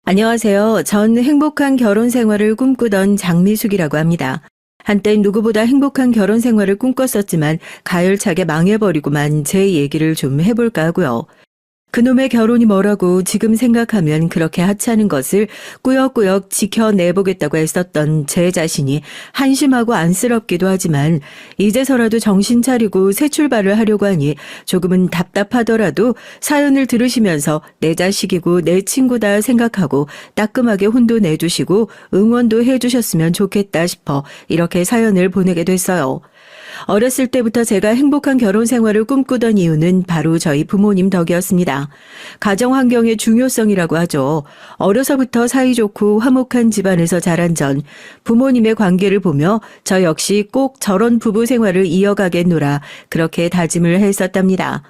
안녕하세요. 전 행복한 결혼 생활을 꿈꾸던 장미숙이라고 합니다. 한때 누구보다 행복한 결혼 생활을 꿈꿨었지만 가열차게 망해버리고만 제 얘기를 좀 해볼까 하고요. 그놈의 결혼이 뭐라고 지금 생각하면 그렇게 하찮은 것을 꾸역꾸역 지켜내보겠다고 했었던 제 자신이 한심하고 안쓰럽기도 하지만 이제서라도 정신 차리고 새 출발을 하려고 하니 조금은 답답하더라도 사연을 들으시면서 내 자식이고 내 친구다 생각하고 따끔하게 혼도 내주시고 응원도 해주셨으면 좋겠다 싶어 이렇게 사연을 보내게 됐어요. 어렸을 때부터 제가 행복한 결혼 생활을 꿈꾸던 이유는 바로 저희 부모님 덕이었습니다. 가정 환경의 중요성이라고 하죠. 어려서부터 사이좋고 화목한 집안에서 자란 전 부모님의 관계를 보며 저 역시 꼭 저런 부부 생활을 이어가겠노라 그렇게 다짐을 했었답니다.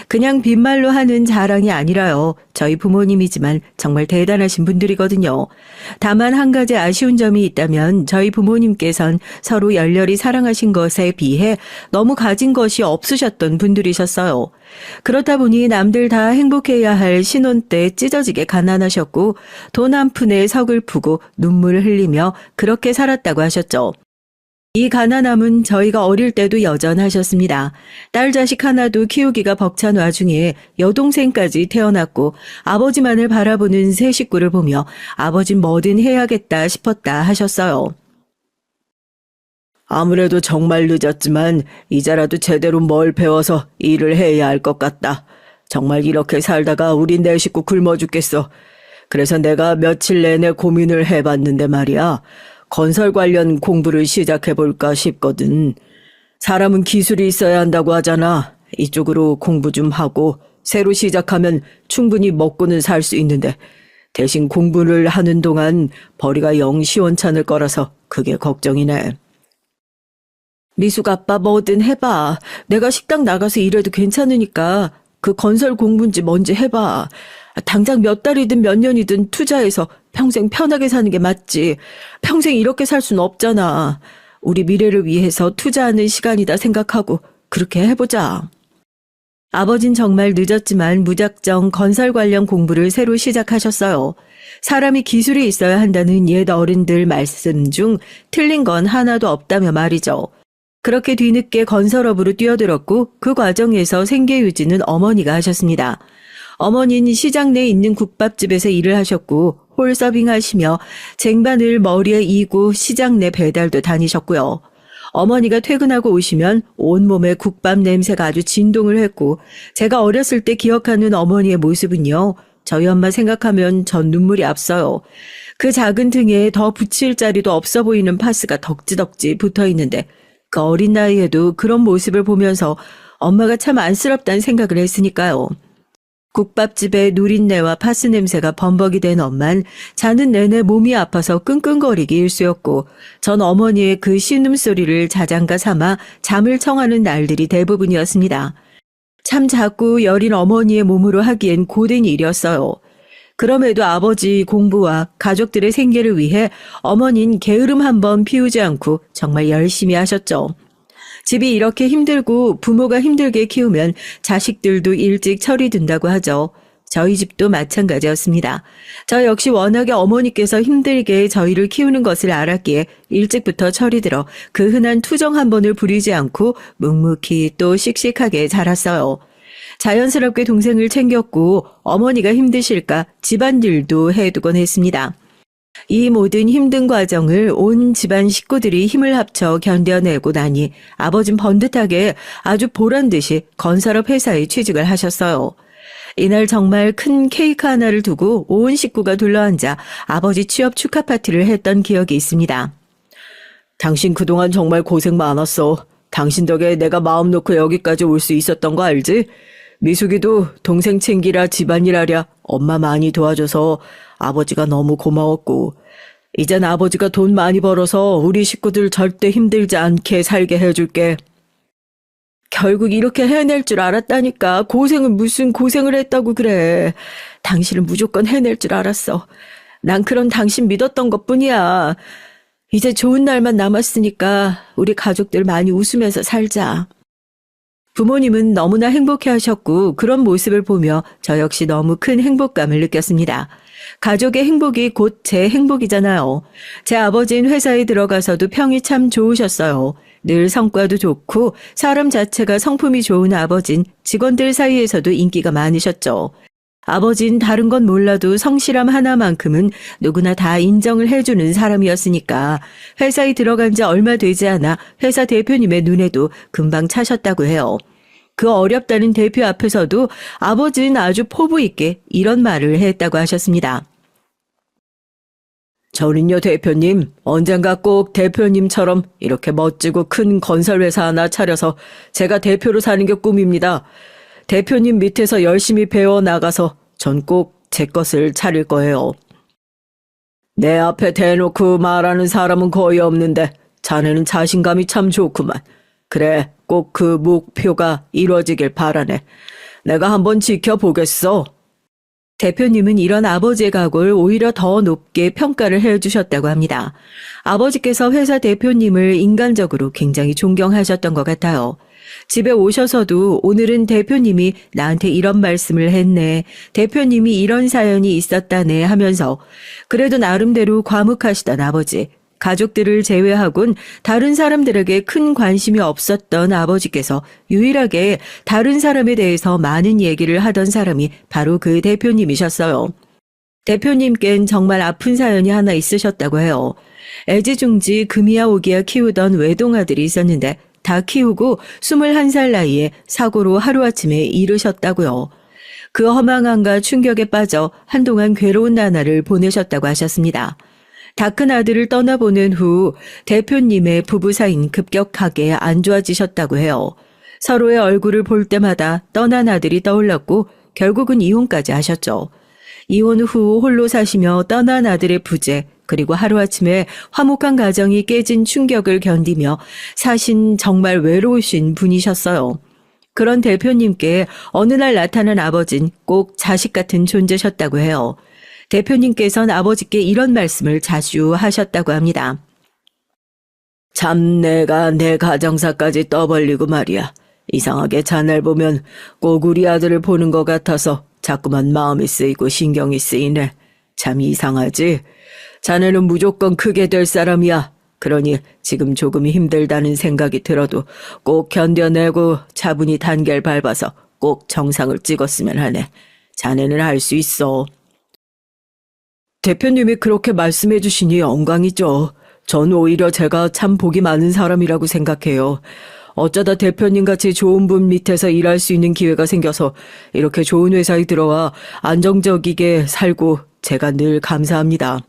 그냥 빈말로 하는 자랑이 아니라요. 저희 부모님이지만 정말 대단하신 분들이거든요. 다만 한 가지 아쉬운 점이 있다면 저희 부모님께선 서로 열렬히 사랑하신 것에 비해 너무 가진 것이 없으셨던 분들이셨어요. 그렇다 보니 남들 다 행복해야 할 신혼 때 찢어지게 가난하셨고 돈 한 푼에 서글프고 눈물 흘리며 그렇게 살았다고 하셨죠. 이 가난함은 저희가 어릴 때도 여전하셨습니다. 딸 자식 하나도 키우기가 벅찬 와중에 여동생까지 태어났고 아버지만을 바라보는 세 식구를 보며 아버진 뭐든 해야겠다 싶었다 하셨어요. 아무래도 정말 늦었지만 이제라도 제대로 뭘 배워서 일을 해야 할 것 같다. 정말 이렇게 살다가 우리 네 식구 굶어 죽겠어. 그래서 내가 며칠 내내 고민을 해봤는데 말이야. 건설 관련 공부를 시작해볼까 싶거든. 사람은 기술이 있어야 한다고 하잖아. 이쪽으로 공부 좀 하고 새로 시작하면 충분히 먹고는 살 수 있는데 대신 공부를 하는 동안 벌이가 영 시원찮을 거라서 그게 걱정이네. 미숙 아빠 뭐든 해봐. 내가 식당 나가서 일해도 괜찮으니까 그 건설 공부인지 뭔지 해봐. 당장 몇 달이든 몇 년이든 투자해서 평생 편하게 사는 게 맞지. 평생 이렇게 살 순 없잖아. 우리 미래를 위해서 투자하는 시간이다 생각하고 그렇게 해보자. 아버진 정말 늦었지만 무작정 건설 관련 공부를 새로 시작하셨어요. 사람이 기술이 있어야 한다는 옛 어른들 말씀 중 틀린 건 하나도 없다며 말이죠. 그렇게 뒤늦게 건설업으로 뛰어들었고 그 과정에서 생계 유지는 어머니가 하셨습니다. 어머니는 시장 내에 있는 국밥집에서 일을 하셨고 홀서빙 하시며 쟁반을 머리에 이고 시장 내 배달도 다니셨고요. 어머니가 퇴근하고 오시면 온몸에 국밥 냄새가 아주 진동을 했고 제가 어렸을 때 기억하는 어머니의 모습은요. 저희 엄마 생각하면 전 눈물이 앞서요. 그 작은 등에 더 붙일 자리도 없어 보이는 파스가 덕지덕지 붙어 있는데 그 어린 나이에도 그런 모습을 보면서 엄마가 참 안쓰럽다는 생각을 했으니까요. 국밥집에 누린내와 파스 냄새가 범벅이 된 엄만 자는 내내 몸이 아파서 끙끙거리기 일쑤였고 전 어머니의 그 신음소리를 자장가 삼아 잠을 청하는 날들이 대부분이었습니다. 참 작고 여린 어머니의 몸으로 하기엔 고된 일이었어요. 그럼에도 아버지 공부와 가족들의 생계를 위해 어머니는 게으름 한번 피우지 않고 정말 열심히 하셨죠. 집이 이렇게 힘들고 부모가 힘들게 키우면 자식들도 일찍 철이 든다고 하죠. 저희 집도 마찬가지였습니다. 저 역시 워낙에 어머니께서 힘들게 저희를 키우는 것을 알았기에 일찍부터 철이 들어 그 흔한 투정 한 번을 부리지 않고 묵묵히 또 씩씩하게 자랐어요. 자연스럽게 동생을 챙겼고 어머니가 힘드실까 집안일도 해두곤 했습니다. 이 모든 힘든 과정을 온 집안 식구들이 힘을 합쳐 견뎌내고 나니 아버진 번듯하게 아주 보란듯이 건설업 회사에 취직을 하셨어요. 이날 정말 큰 케이크 하나를 두고 온 식구가 둘러앉아 아버지 취업 축하 파티를 했던 기억이 있습니다. 당신 그동안 정말 고생 많았어. 당신 덕에 내가 마음 놓고 여기까지 올 수 있었던 거 알지? 미숙이도 동생 챙기라 집안일 하랴 엄마 많이 도와줘서 아버지가 너무 고마웠고 이젠 아버지가 돈 많이 벌어서 우리 식구들 절대 힘들지 않게 살게 해줄게. 결국 이렇게 해낼 줄 알았다니까. 고생은 무슨 고생을 했다고 그래. 당신은 무조건 해낼 줄 알았어. 난 그런 당신 믿었던 것뿐이야. 이제 좋은 날만 남았으니까 우리 가족들 많이 웃으면서 살자. 부모님은 너무나 행복해 하셨고 그런 모습을 보며 저 역시 너무 큰 행복감을 느꼈습니다. 가족의 행복이 곧 제 행복이잖아요. 제 아버지는 회사에 들어가서도 평이 참 좋으셨어요. 늘 성과도 좋고 사람 자체가 성품이 좋은 아버진 직원들 사이에서도 인기가 많으셨죠. 아버진 다른 건 몰라도 성실함 하나만큼은 누구나 다 인정을 해주는 사람이었으니까 회사에 들어간 지 얼마 되지 않아 회사 대표님의 눈에도 금방 차셨다고 해요. 그 어렵다는 대표 앞에서도 아버지는 아주 포부 있게 이런 말을 했다고 하셨습니다. 저는요, 대표님, 언젠가 꼭 대표님처럼 이렇게 멋지고 큰 건설회사 하나 차려서 제가 대표로 사는 게 꿈입니다. 대표님 밑에서 열심히 배워 나가서 전 꼭 제 것을 차릴 거예요. 내 앞에 대놓고 말하는 사람은 거의 없는데 자네는 자신감이 참 좋구만. 그래, 꼭 그 목표가 이루어지길 바라네. 내가 한번 지켜보겠어. 대표님은 이런 아버지의 각오를 오히려 더 높게 평가를 해주셨다고 합니다. 아버지께서 회사 대표님을 인간적으로 굉장히 존경하셨던 것 같아요. 집에 오셔서도 오늘은 대표님이 나한테 이런 말씀을 했네. 대표님이 이런 사연이 있었다네 하면서 그래도 나름대로 과묵하시던 아버지. 가족들을 제외하곤 다른 사람들에게 큰 관심이 없었던 아버지께서 유일하게 다른 사람에 대해서 많은 얘기를 하던 사람이 바로 그 대표님이셨어요. 대표님께는 정말 아픈 사연이 하나 있으셨다고 해요. 애지중지 금이야 오기야 키우던 외동아들이 있었는데 다 키우고 21살 나이에 사고로 하루아침에 잃으셨다고요. 그 허망함과 충격에 빠져 한동안 괴로운 나날을 보내셨다고 하셨습니다. 다 큰 아들을 떠나보낸 후 대표님의 부부 사이는 급격하게 안 좋아지셨다고 해요. 서로의 얼굴을 볼 때마다 떠난 아들이 떠올랐고 결국은 이혼까지 하셨죠. 이혼 후 홀로 사시며 떠난 아들의 부재 그리고 하루아침에 화목한 가정이 깨진 충격을 견디며 사신 정말 외로우신 분이셨어요. 그런 대표님께 어느 날 나타난 아버진 꼭 자식 같은 존재셨다고 해요. 대표님께서는 아버지께 이런 말씀을 자주 하셨다고 합니다. 참 내가 내 가정사까지 떠벌리고 말이야. 이상하게 자네를 보면 꼭 우리 아들을 보는 것 같아서 자꾸만 마음이 쓰이고 신경이 쓰이네. 참 이상하지? 자네는 무조건 크게 될 사람이야. 그러니 지금 조금 힘들다는 생각이 들어도 꼭 견뎌내고 차분히 단계를 밟아서 꼭 정상을 찍었으면 하네. 자네는 할 수 있어. 대표님이 그렇게 말씀해 주시니 영광이죠. 전 오히려 제가 참 복이 많은 사람이라고 생각해요. 어쩌다 대표님같이 좋은 분 밑에서 일할 수 있는 기회가 생겨서 이렇게 좋은 회사에 들어와 안정적이게 살고 제가 늘 감사합니다.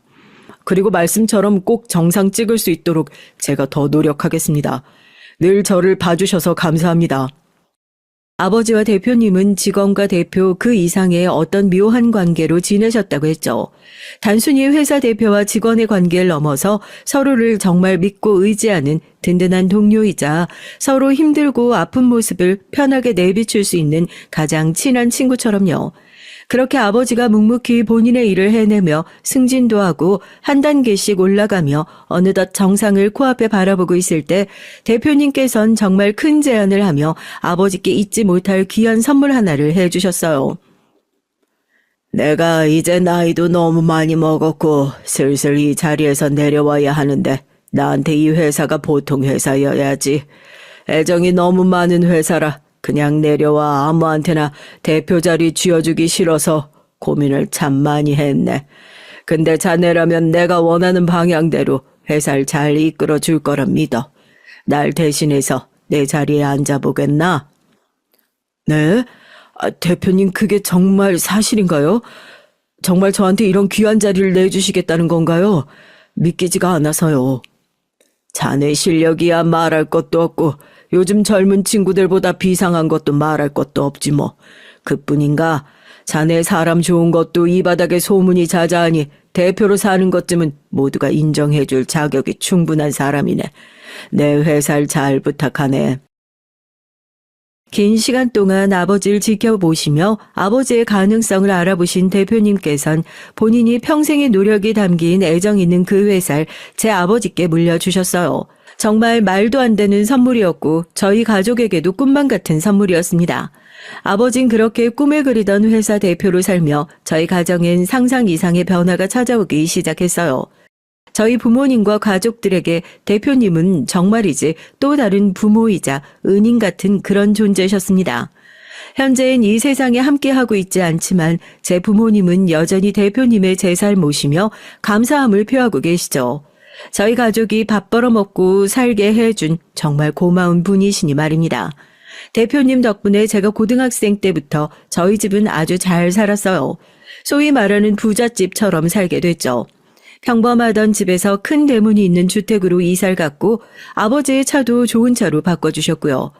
그리고 말씀처럼 꼭 정상 찍을 수 있도록 제가 더 노력하겠습니다. 늘 저를 봐주셔서 감사합니다. 아버지와 대표님은 직원과 대표 그 이상의 어떤 묘한 관계로 지내셨다고 했죠. 단순히 회사 대표와 직원의 관계를 넘어서 서로를 정말 믿고 의지하는 든든한 동료이자 서로 힘들고 아픈 모습을 편하게 내비출 수 있는 가장 친한 친구처럼요. 그렇게 아버지가 묵묵히 본인의 일을 해내며 승진도 하고 한 단계씩 올라가며 어느덧 정상을 코앞에 바라보고 있을 때 대표님께선 정말 큰 제안을 하며 아버지께 잊지 못할 귀한 선물 하나를 해주셨어요. 내가 이제 나이도 너무 많이 먹었고 슬슬 이 자리에서 내려와야 하는데 나한테 이 회사가 보통 회사여야지. 애정이 너무 많은 회사라 그냥 내려와 아무한테나 대표 자리 쥐어주기 싫어서 고민을 참 많이 했네. 근데 자네라면 내가 원하는 방향대로 회사를 잘 이끌어 줄 거라 믿어. 날 대신해서 내 자리에 앉아보겠나? 네? 대표님 그게 정말 사실인가요? 정말 저한테 이런 귀한 자리를 내주시겠다는 건가요? 믿기지가 않아서요. 자네 실력이야 말할 것도 없고 요즘 젊은 친구들보다 비상한 것도 말할 것도 없지 뭐. 그뿐인가? 자네 사람 좋은 것도 이 바닥에 소문이 자자하니 대표로 사는 것쯤은 모두가 인정해줄 자격이 충분한 사람이네. 내 회사를 잘 부탁하네. 긴 시간 동안 아버지를 지켜보시며 아버지의 가능성을 알아보신 대표님께선 본인이 평생의 노력이 담긴 애정 있는 그 회사를 제 아버지께 물려주셨어요. 정말 말도 안 되는 선물이었고 저희 가족에게도 꿈만 같은 선물이었습니다. 아버진 그렇게 꿈을 그리던 회사 대표로 살며 저희 가정엔 상상 이상의 변화가 찾아오기 시작했어요. 저희 부모님과 가족들에게 대표님은 정말이지 또 다른 부모이자 은인 같은 그런 존재셨습니다. 현재는 이 세상에 함께하고 있지 않지만 제 부모님은 여전히 대표님의 제사를 모시며 감사함을 표하고 계시죠. 저희 가족이 밥 벌어먹고 살게 해준 정말 고마운 분이시니 말입니다. 대표님 덕분에 제가 고등학생 때부터 저희 집은 아주 잘 살았어요. 소위 말하는 부잣집처럼 살게 됐죠. 평범하던 집에서 큰 대문이 있는 주택으로 이사를 갔고 아버지의 차도 좋은 차로 바꿔주셨고요.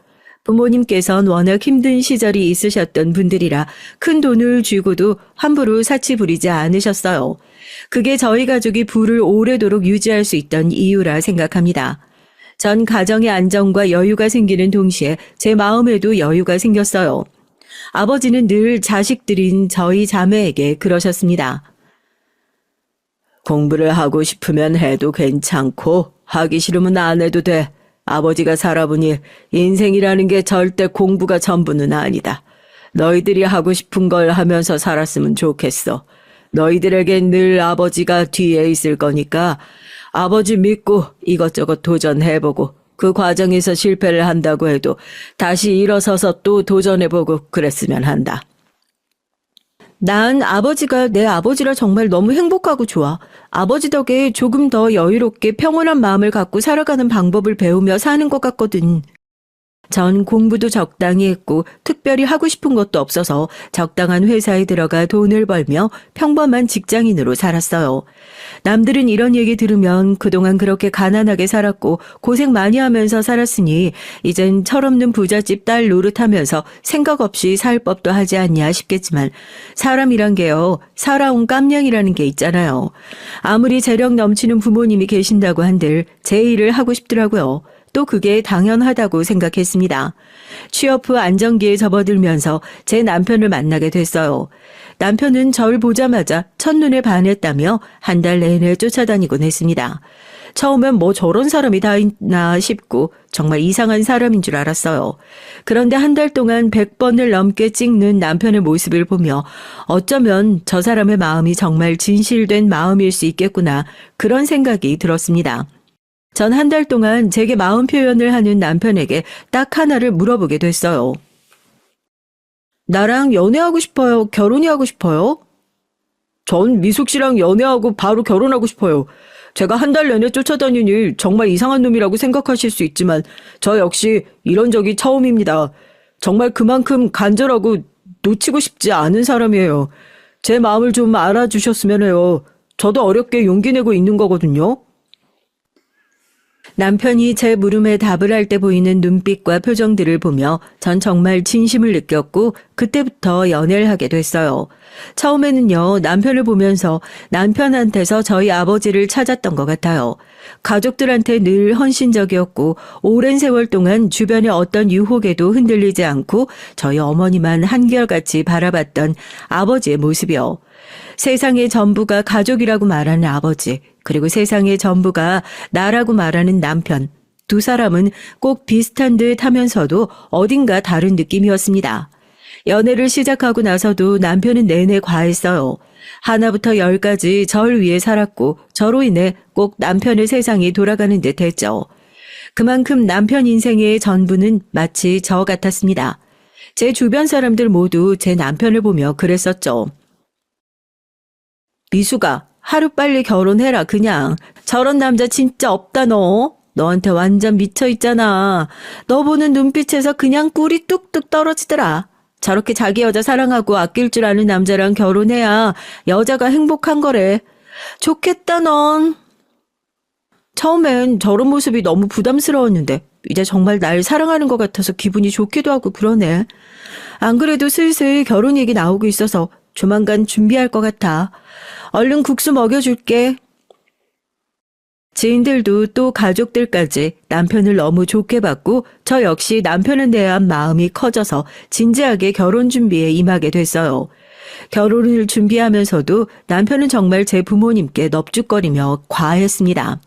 부모님께선 워낙 힘든 시절이 있으셨던 분들이라 큰 돈을 쥐고도 함부로 사치 부리지 않으셨어요. 그게 저희 가족이 부를 오래도록 유지할 수 있던 이유라 생각합니다. 전 가정의 안정과 여유가 생기는 동시에 제 마음에도 여유가 생겼어요. 아버지는 늘 자식들인 저희 자매에게 그러셨습니다. 공부를 하고 싶으면 해도 괜찮고 하기 싫으면 안 해도 돼. 아버지가 살아보니 인생이라는 게 절대 공부가 전부는 아니다. 너희들이 하고 싶은 걸 하면서 살았으면 좋겠어. 너희들에겐 늘 아버지가 뒤에 있을 거니까 아버지 믿고 이것저것 도전해보고 그 과정에서 실패를 한다고 해도 다시 일어서서 또 도전해보고 그랬으면 한다. 난 아버지가 내 아버지라 정말 너무 행복하고 좋아. 아버지 덕에 조금 더 여유롭게 평온한 마음을 갖고 살아가는 방법을 배우며 사는 것 같거든. 전 공부도 적당히 했고 특별히 하고 싶은 것도 없어서 적당한 회사에 들어가 돈을 벌며 평범한 직장인으로 살았어요. 남들은 이런 얘기 들으면 그동안 그렇게 가난하게 살았고 고생 많이 하면서 살았으니 이젠 철없는 부잣집 딸 노릇하면서 생각 없이 살 법도 하지 않냐 싶겠지만 사람이란 게요. 살아온 깜냥이라는 게 있잖아요. 아무리 재력 넘치는 부모님이 계신다고 한들 제 일을 하고 싶더라고요. 또 그게 당연하다고 생각했습니다. 취업 후 안정기에 접어들면서 제 남편을 만나게 됐어요. 남편은 절 보자마자 첫눈에 반했다며 한 달 내내 쫓아다니곤 했습니다. 처음엔 뭐 저런 사람이 다 있나 싶고 정말 이상한 사람인 줄 알았어요. 그런데 한 달 동안 100번을 넘게 찍는 남편의 모습을 보며 어쩌면 저 사람의 마음이 정말 진실된 마음일 수 있겠구나 그런 생각이 들었습니다. 전 한 달 동안 제게 마음 표현을 하는 남편에게 딱 하나를 물어보게 됐어요. 나랑 연애하고 싶어요? 결혼이 하고 싶어요? 전 미숙 씨랑 연애하고 바로 결혼하고 싶어요. 제가 한 달 내내 쫓아다니니 정말 이상한 놈이라고 생각하실 수 있지만 저 역시 이런 적이 처음입니다. 정말 그만큼 간절하고 놓치고 싶지 않은 사람이에요. 제 마음을 좀 알아주셨으면 해요. 저도 어렵게 용기 내고 있는 거거든요. 남편이 제 물음에 답을 할 때 보이는 눈빛과 표정들을 보며 전 정말 진심을 느꼈고 그때부터 연애를 하게 됐어요. 처음에는요, 남편을 보면서 남편한테서 저희 아버지를 찾았던 것 같아요. 가족들한테 늘 헌신적이었고 오랜 세월 동안 주변의 어떤 유혹에도 흔들리지 않고 저희 어머니만 한결같이 바라봤던 아버지의 모습이요. 세상의 전부가 가족이라고 말하는 아버지, 그리고 세상의 전부가 나라고 말하는 남편. 두 사람은 꼭 비슷한 듯 하면서도 어딘가 다른 느낌이었습니다. 연애를 시작하고 나서도 남편은 내내 과했어요. 하나부터 열까지 절 위해 살았고 저로 인해 꼭 남편의 세상이 돌아가는 듯 했죠. 그만큼 남편 인생의 전부는 마치 저 같았습니다. 제 주변 사람들 모두 제 남편을 보며 그랬었죠. 미숙아, 하루빨리 결혼해라 그냥. 저런 남자 진짜 없다 너. 너한테 완전 미쳐있잖아. 너 보는 눈빛에서 그냥 꿀이 뚝뚝 떨어지더라. 저렇게 자기 여자 사랑하고 아낄 줄 아는 남자랑 결혼해야 여자가 행복한 거래. 좋겠다 넌. 처음엔 저런 모습이 너무 부담스러웠는데 이제 정말 날 사랑하는 것 같아서 기분이 좋기도 하고 그러네. 안 그래도 슬슬 결혼 얘기 나오고 있어서 조만간 준비할 것 같아. 얼른 국수 먹여줄게. 지인들도 또 가족들까지 남편을 너무 좋게 봤고 저 역시 남편에 대한 마음이 커져서 진지하게 결혼 준비에 임하게 됐어요. 결혼을 준비하면서도 남편은 정말 제 부모님께 넙죽거리며 과했습니다.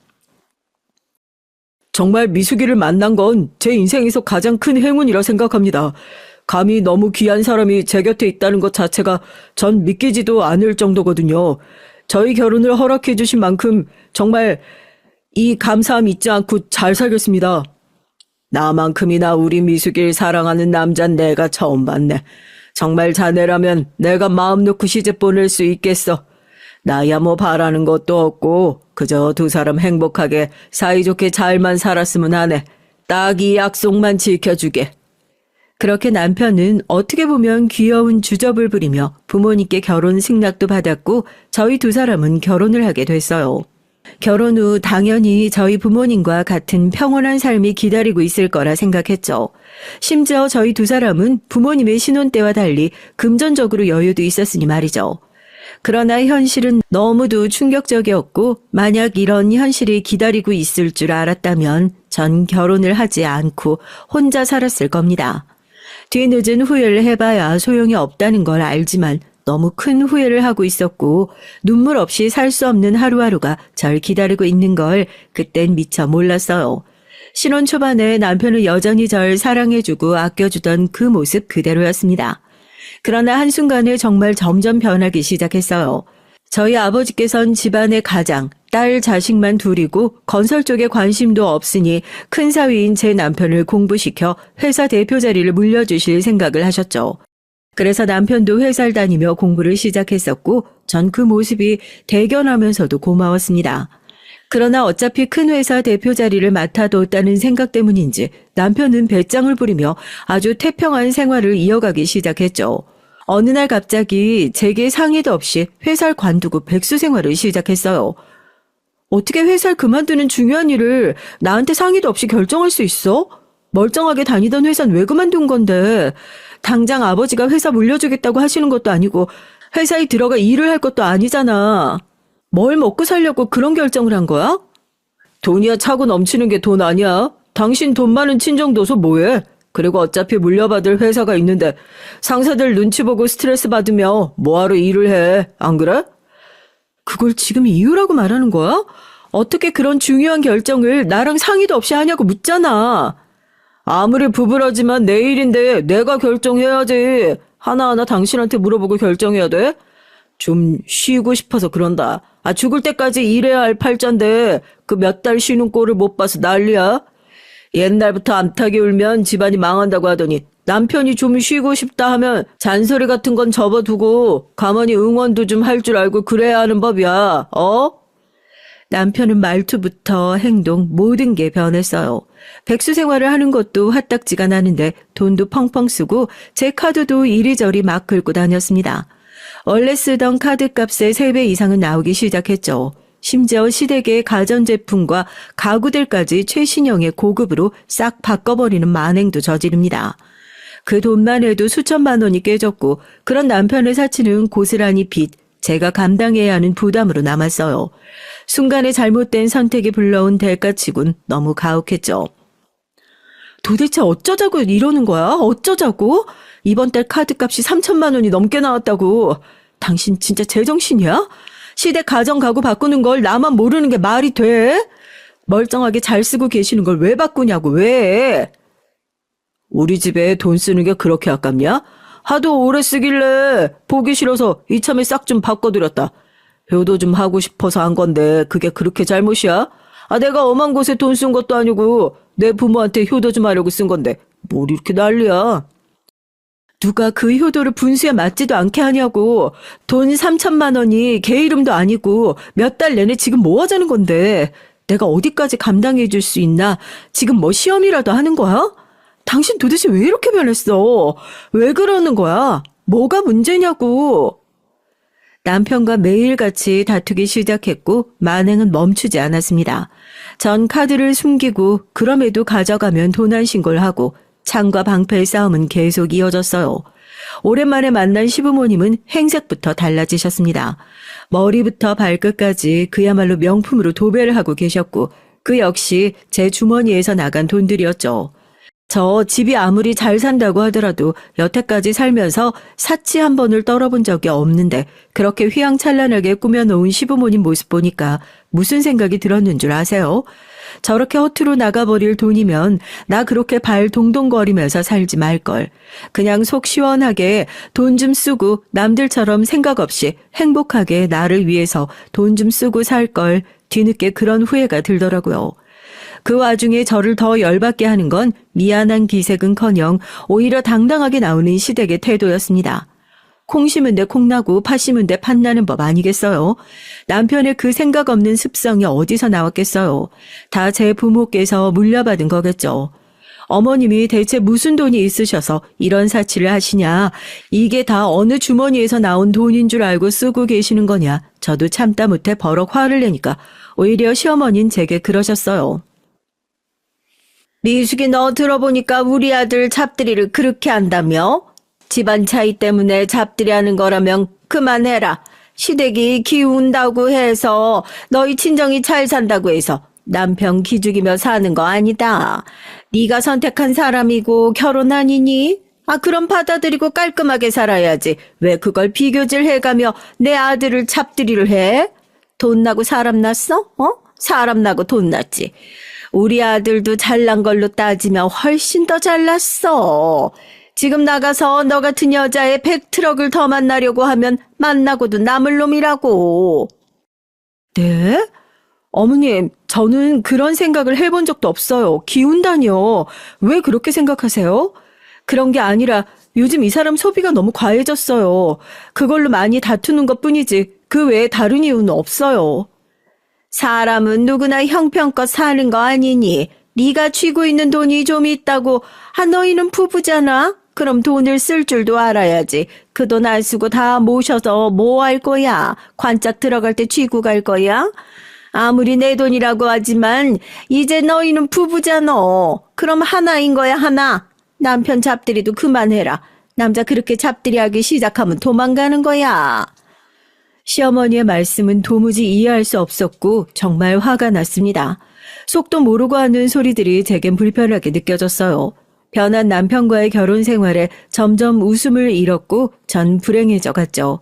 정말 미숙이를 만난 건 제 인생에서 가장 큰 행운이라 생각합니다. 감히 너무 귀한 사람이 제 곁에 있다는 것 자체가 전 믿기지도 않을 정도거든요. 저희 결혼을 허락해 주신 만큼 정말 이 감사함 잊지 않고 잘 살겠습니다. 나만큼이나 우리 미숙이를 사랑하는 남잔 내가 처음 봤네. 정말 자네라면 내가 마음 놓고 시집 보낼 수 있겠어. 나야 뭐 바라는 것도 없고 그저 두 사람 행복하게 사이좋게 잘만 살았으면 하네. 딱 이 약속만 지켜주게. 그렇게 남편은 어떻게 보면 귀여운 주접을 부리며 부모님께 결혼 승낙도 받았고 저희 두 사람은 결혼을 하게 됐어요. 결혼 후 당연히 저희 부모님과 같은 평온한 삶이 기다리고 있을 거라 생각했죠. 심지어 저희 두 사람은 부모님의 신혼 때와 달리 금전적으로 여유도 있었으니 말이죠. 그러나 현실은 너무도 충격적이었고 만약 이런 현실이 기다리고 있을 줄 알았다면 전 결혼을 하지 않고 혼자 살았을 겁니다. 뒤늦은 후회를 해봐야 소용이 없다는 걸 알지만 너무 큰 후회를 하고 있었고 눈물 없이 살 수 없는 하루하루가 절 기다리고 있는 걸 그땐 미처 몰랐어요. 신혼 초반에 남편은 여전히 절 사랑해주고 아껴주던 그 모습 그대로였습니다. 그러나 한순간에 정말 점점 변하기 시작했어요. 저희 아버지께선 집안의 가장, 딸 자식만 둘이고 건설 쪽에 관심도 없으니 큰 사위인 제 남편을 공부시켜 회사 대표 자리를 물려주실 생각을 하셨죠. 그래서 남편도 회사를 다니며 공부를 시작했었고 전 그 모습이 대견하면서도 고마웠습니다. 그러나 어차피 큰 회사 대표 자리를 맡아뒀다는 생각 때문인지 남편은 배짱을 부리며 아주 태평한 생활을 이어가기 시작했죠. 어느 날 갑자기 제게 상의도 없이 회사를 관두고 백수 생활을 시작했어요. 어떻게 회사를 그만두는 중요한 일을 나한테 상의도 없이 결정할 수 있어? 멀쩡하게 다니던 회사는 왜 그만둔 건데? 당장 아버지가 회사 물려주겠다고 하시는 것도 아니고 회사에 들어가 일을 할 것도 아니잖아. 뭘 먹고 살려고 그런 결정을 한 거야? 돈이야 차고 넘치는 게 돈 아니야? 당신 돈 많은 친정 둬서 뭐해? 그리고 어차피 물려받을 회사가 있는데 상사들 눈치 보고 스트레스 받으며 뭐하러 일을 해? 안 그래? 그걸 지금 이유라고 말하는 거야? 어떻게 그런 중요한 결정을 나랑 상의도 없이 하냐고 묻잖아. 아무리 부부라지만 내 일인데 내가 결정해야지. 하나하나 당신한테 물어보고 결정해야 돼? 좀 쉬고 싶어서 그런다. 죽을 때까지 일해야 할 팔자인데 그 몇 달 쉬는 꼴을 못 봐서 난리야. 옛날부터 암탉이 울면 집안이 망한다고 하더니 남편이 좀 쉬고 싶다 하면 잔소리 같은 건 접어두고 가만히 응원도 좀 할 줄 알고 그래야 하는 법이야. 남편은 말투부터 행동 모든 게 변했어요. 백수 생활을 하는 것도 화딱지가 나는데 돈도 펑펑 쓰고 제 카드도 이리저리 막 긁고 다녔습니다. 원래 쓰던 카드값의 3배 이상은 나오기 시작했죠. 심지어 시댁의 가전제품과 가구들까지 최신형의 고급으로 싹 바꿔버리는 만행도 저지릅니다. 그 돈만 해도 수천만 원이 깨졌고 그런 남편의 사치는 고스란히 빚, 제가 감당해야 하는 부담으로 남았어요. 순간에 잘못된 선택이 불러온 대가치곤 너무 가혹했죠. 도대체 어쩌자고 이러는 거야? 어쩌자고? 이번 달 카드값이 3천만 원이 넘게 나왔다고. 당신 진짜 제정신이야? 시댁 가전 가구 바꾸는 걸 나만 모르는 게 말이 돼? 멀쩡하게 잘 쓰고 계시는 걸 왜 바꾸냐고, 왜? 우리 집에 돈 쓰는 게 그렇게 아깝냐? 하도 오래 쓰길래 보기 싫어서 이참에 싹 좀 바꿔드렸다. 효도 좀 하고 싶어서 한 건데 그게 그렇게 잘못이야? 내가 엄한 곳에 돈 쓴 것도 아니고 내 부모한테 효도 좀 하려고 쓴 건데 뭘 이렇게 난리야? 누가 그 효도를 분수에 맞지도 않게 하냐고. 돈 3천만 원이 걔 이름도 아니고 몇 달 내내 지금 뭐 하자는 건데 내가 어디까지 감당해 줄 수 있나? 지금 뭐 시험이라도 하는 거야? 당신 도대체 왜 이렇게 변했어? 왜 그러는 거야? 뭐가 문제냐고. 남편과 매일같이 다투기 시작했고 만행은 멈추지 않았습니다. 전 카드를 숨기고 그럼에도 가져가면 도난 신고를 하고 창과 방패의 싸움은 계속 이어졌어요. 오랜만에 만난 시부모님은 행색부터 달라지셨습니다. 머리부터 발끝까지 그야말로 명품으로 도배를 하고 계셨고 그 역시 제 주머니에서 나간 돈들이었죠. 저 집이 아무리 잘 산다고 하더라도 여태까지 살면서 사치 한 번을 떨어본 적이 없는데 그렇게 휘황찬란하게 꾸며놓은 시부모님 모습 보니까 무슨 생각이 들었는 줄 아세요? 저렇게 허투루 나가버릴 돈이면 나 그렇게 발 동동거리면서 살지 말걸. 그냥 속 시원하게 돈 좀 쓰고 남들처럼 생각 없이 행복하게 나를 위해서 돈 좀 쓰고 살걸. 뒤늦게 그런 후회가 들더라고요. 그 와중에 저를 더 열받게 하는 건 미안한 기색은커녕 오히려 당당하게 나오는 시댁의 태도였습니다. 콩 심은 데 콩나고 팥 심은 데 팥나는 법 아니겠어요? 남편의 그 생각 없는 습성이 어디서 나왔겠어요? 다 제 부모께서 물려받은 거겠죠. 어머님이 대체 무슨 돈이 있으셔서 이런 사치를 하시냐? 이게 다 어느 주머니에서 나온 돈인 줄 알고 쓰고 계시는 거냐? 저도 참다 못해 버럭 화를 내니까 오히려 시어머니는 제게 그러셨어요. 미숙이 너 들어보니까 우리 아들 잡들이를 그렇게 한다며? 집안 차이 때문에 잡들이 하는 거라면 그만해라. 시댁이 기운다고 해서 너희 친정이 잘 산다고 해서 남편 기죽이며 사는 거 아니다. 네가 선택한 사람이고 결혼하니니? 그럼 받아들이고 깔끔하게 살아야지. 왜 그걸 비교질 해가며 내 아들을 잡들이를 해? 돈 나고 사람 났어? 사람 나고 돈 났지. 우리 아들도 잘난 걸로 따지면 훨씬 더 잘났어. 지금 나가서 너 같은 여자의 100트럭을 더 만나려고 하면 만나고도 남을 놈이라고. 네? 어머님, 저는 그런 생각을 해본 적도 없어요. 기운다니요. 왜 그렇게 생각하세요? 그런 게 아니라 요즘 이 사람 소비가 너무 과해졌어요. 그걸로 많이 다투는 것뿐이지 그 외에 다른 이유는 없어요. 사람은 누구나 형편껏 사는 거 아니니? 네가 쥐고 있는 돈이 좀 있다고 너희는 부부잖아? 그럼 돈을 쓸 줄도 알아야지. 그 돈 안 쓰고 다 모셔서 뭐 할 거야? 관짝 들어갈 때 쥐고 갈 거야? 아무리 내 돈이라고 하지만 이제 너희는 부부잖아. 그럼 하나인 거야 하나. 남편 잡들이도 그만해라. 남자 그렇게 잡들이하기 시작하면 도망가는 거야. 시어머니의 말씀은 도무지 이해할 수 없었고 정말 화가 났습니다. 속도 모르고 하는 소리들이 제겐 불편하게 느껴졌어요. 변한 남편과의 결혼 생활에 점점 웃음을 잃었고 전 불행해져 갔죠.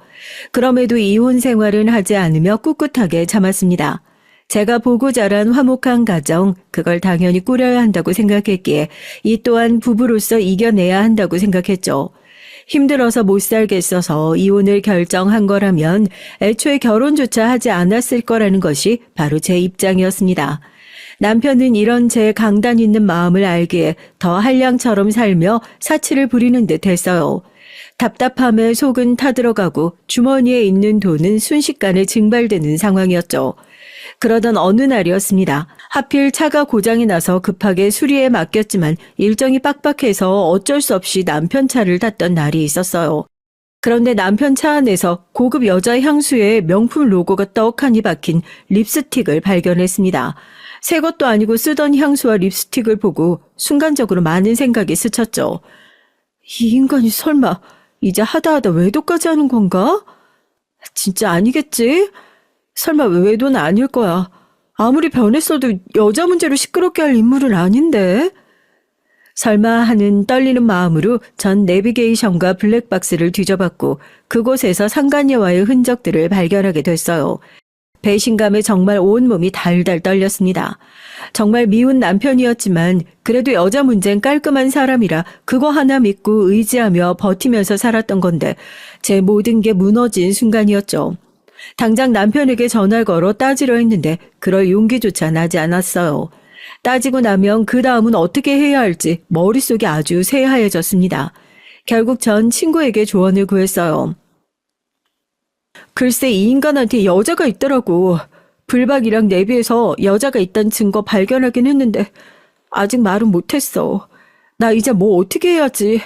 그럼에도 이혼 생활은 하지 않으며 꿋꿋하게 참았습니다. 제가 보고 자란 화목한 가정, 그걸 당연히 꾸려야 한다고 생각했기에 이 또한 부부로서 이겨내야 한다고 생각했죠. 힘들어서 못 살겠어서 이혼을 결정한 거라면 애초에 결혼조차 하지 않았을 거라는 것이 바로 제 입장이었습니다. 남편은 이런 제 강단 있는 마음을 알기에 더 한량처럼 살며 사치를 부리는 듯 했어요. 답답함에 속은 타들어가고 주머니에 있는 돈은 순식간에 증발되는 상황이었죠. 그러던 어느 날이었습니다. 하필 차가 고장이 나서 급하게 수리에 맡겼지만 일정이 빡빡해서 어쩔 수 없이 남편 차를 탔던 날이 있었어요. 그런데 남편 차 안에서 고급 여자 향수에 명품 로고가 떡하니 박힌 립스틱을 발견했습니다. 새 것도 아니고 쓰던 향수와 립스틱을 보고 순간적으로 많은 생각이 스쳤죠. 이 인간이 설마 이제 하다 외도까지 하는 건가? 진짜 아니겠지? 설마 외도는 아닐 거야. 아무리 변했어도 여자 문제로 시끄럽게 할 인물은 아닌데. 설마 하는 떨리는 마음으로 전 내비게이션과 블랙박스를 뒤져봤고 그곳에서 상간녀와의 흔적들을 발견하게 됐어요. 배신감에 정말 온몸이 달달 떨렸습니다. 정말 미운 남편이었지만 그래도 여자 문제는 깔끔한 사람이라 그거 하나 믿고 의지하며 버티면서 살았던 건데 제 모든 게 무너진 순간이었죠. 당장 남편에게 전화를 걸어 따지려 했는데 그럴 용기조차 나지 않았어요. 따지고 나면 그 다음은 어떻게 해야 할지 머릿속이 아주 새하얘졌습니다. 결국 전 친구에게 조언을 구했어요. 글쎄 이 인간한테 여자가 있더라고. 불박이랑 내비에서 여자가 있다는 증거 발견하긴 했는데 아직 말은 못했어. 나 이제 뭐 어떻게 해야지.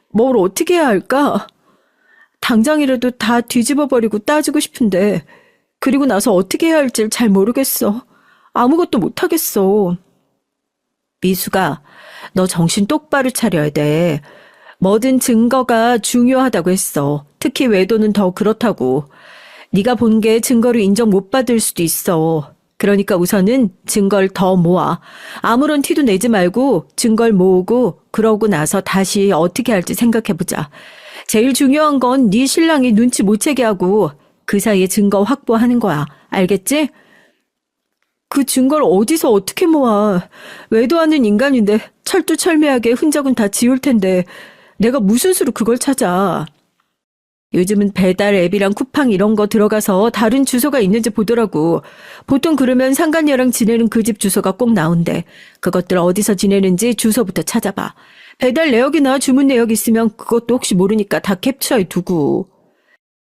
뭘 어떻게 해야 할까? 당장이라도 다 뒤집어버리고 따지고 싶은데 그리고 나서 어떻게 해야 할지 잘 모르겠어. 아무것도 못하겠어. 미수가 너 정신 똑바로 차려야 돼. 뭐든 증거가 중요하다고 했어. 특히 외도는 더 그렇다고. 네가 본 게 증거로 인정 못 받을 수도 있어. 그러니까 우선은 증거를 더 모아. 아무런 티도 내지 말고 증거를 모으고 그러고 나서 다시 어떻게 할지 생각해보자. 제일 중요한 건 네 신랑이 눈치 못 채게 하고 그 사이에 증거 확보하는 거야. 알겠지? 그 증거를 어디서 어떻게 모아. 외도하는 인간인데 철두철미하게 흔적은 다 지울 텐데 내가 무슨 수로 그걸 찾아. 요즘은 배달 앱이랑 쿠팡 이런 거 들어가서 다른 주소가 있는지 보더라고. 보통 그러면 상간녀랑 지내는 그 집 주소가 꼭 나온대. 그것들 어디서 지내는지 주소부터 찾아봐. 배달 내역이나 주문 내역 있으면 그것도 혹시 모르니까 다 캡처해 두고.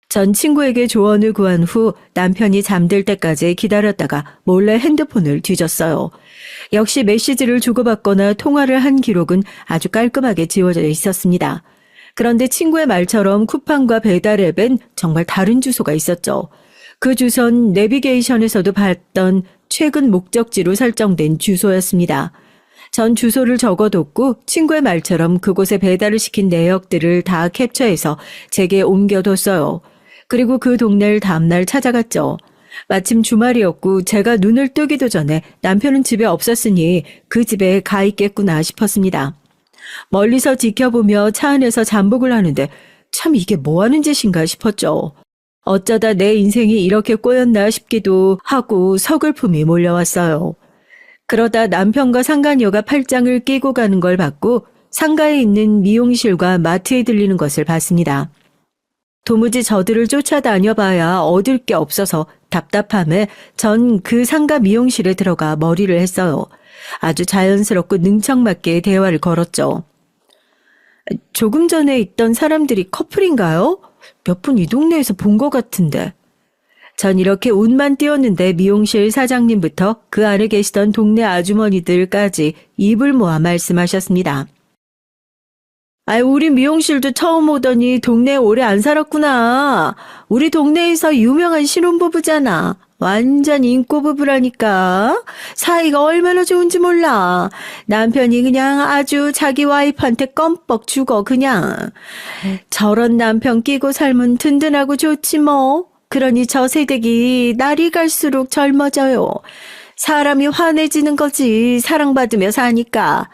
전 친구에게 조언을 구한 후 남편이 잠들 때까지 기다렸다가 몰래 핸드폰을 뒤졌어요. 역시 메시지를 주고받거나 통화를 한 기록은 아주 깔끔하게 지워져 있었습니다. 그런데 친구의 말처럼 쿠팡과 배달 앱엔 정말 다른 주소가 있었죠. 그 주소는 내비게이션에서도 봤던 최근 목적지로 설정된 주소였습니다. 전 주소를 적어뒀고 친구의 말처럼 그곳에 배달을 시킨 내역들을 다 캡처해서 제게 옮겨뒀어요. 그리고 그 동네를 다음날 찾아갔죠. 마침 주말이었고 제가 눈을 뜨기도 전에 남편은 집에 없었으니 그 집에 가 있겠구나 싶었습니다. 멀리서 지켜보며 차 안에서 잠복을 하는데 참 이게 뭐 하는 짓인가 싶었죠. 어쩌다 내 인생이 이렇게 꼬였나 싶기도 하고 서글픔이 몰려왔어요. 그러다 남편과 상간녀가 팔짱을 끼고 가는 걸 봤고 상가에 있는 미용실과 마트에 들리는 것을 봤습니다. 도무지 저들을 쫓아다녀봐야 얻을 게 없어서 답답함에 전 그 상가 미용실에 들어가 머리를 했어요. 아주 자연스럽고 능청맞게 대화를 걸었죠. 조금 전에 있던 사람들이 커플인가요? 몇 분 이 동네에서 본 것 같은데. 전 이렇게 운만 띄웠는데 미용실 사장님부터 그 안에 계시던 동네 아주머니들까지 입을 모아 말씀하셨습니다. 우리 미용실도 처음 오더니 동네에 오래 안 살았구나. 우리 동네에서 유명한 신혼부부잖아. 완전 인꼬부부라니까. 사이가 얼마나 좋은지 몰라. 남편이 그냥 아주 자기 와이프한테 껌뻑 죽어 그냥. 저런 남편 끼고 살면 든든하고 좋지 뭐. 그러니 저 세대기 날이 갈수록 젊어져요. 사람이 환해지는 거지 사랑받으며 사니까.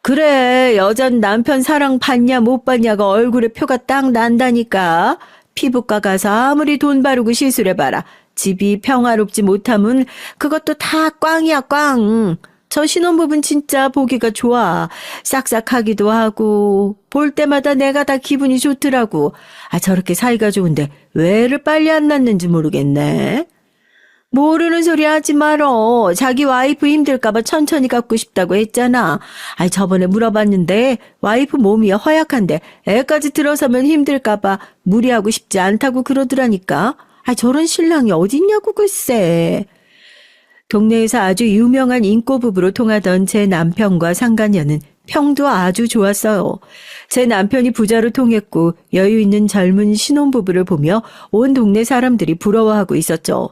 그래 여전 남편 사랑 받냐 못 받냐가 얼굴에 표가 딱 난다니까. 피부과 가서 아무리 돈 바르고 시술해봐라. 집이 평화롭지 못하면 그것도 다 꽝이야 꽝. 저 신혼부부는 진짜 보기가 좋아. 싹싹하기도 하고 볼 때마다 내가 다 기분이 좋더라고. 저렇게 사이가 좋은데 왜 애를 빨리 안 낳는지 모르겠네. 모르는 소리 하지 말어. 자기 와이프 힘들까봐 천천히 갖고 싶다고 했잖아. 저번에 물어봤는데 와이프 몸이 허약한데 애까지 들어서면 힘들까봐 무리하고 싶지 않다고 그러더라니까. 저런 신랑이 어딨냐고 글쎄. 동네에서 아주 유명한 인꼬부부로 통하던 제 남편과 상간녀는 평도 아주 좋았어요. 제 남편이 부자로 통했고 여유 있는 젊은 신혼부부를 보며 온 동네 사람들이 부러워하고 있었죠.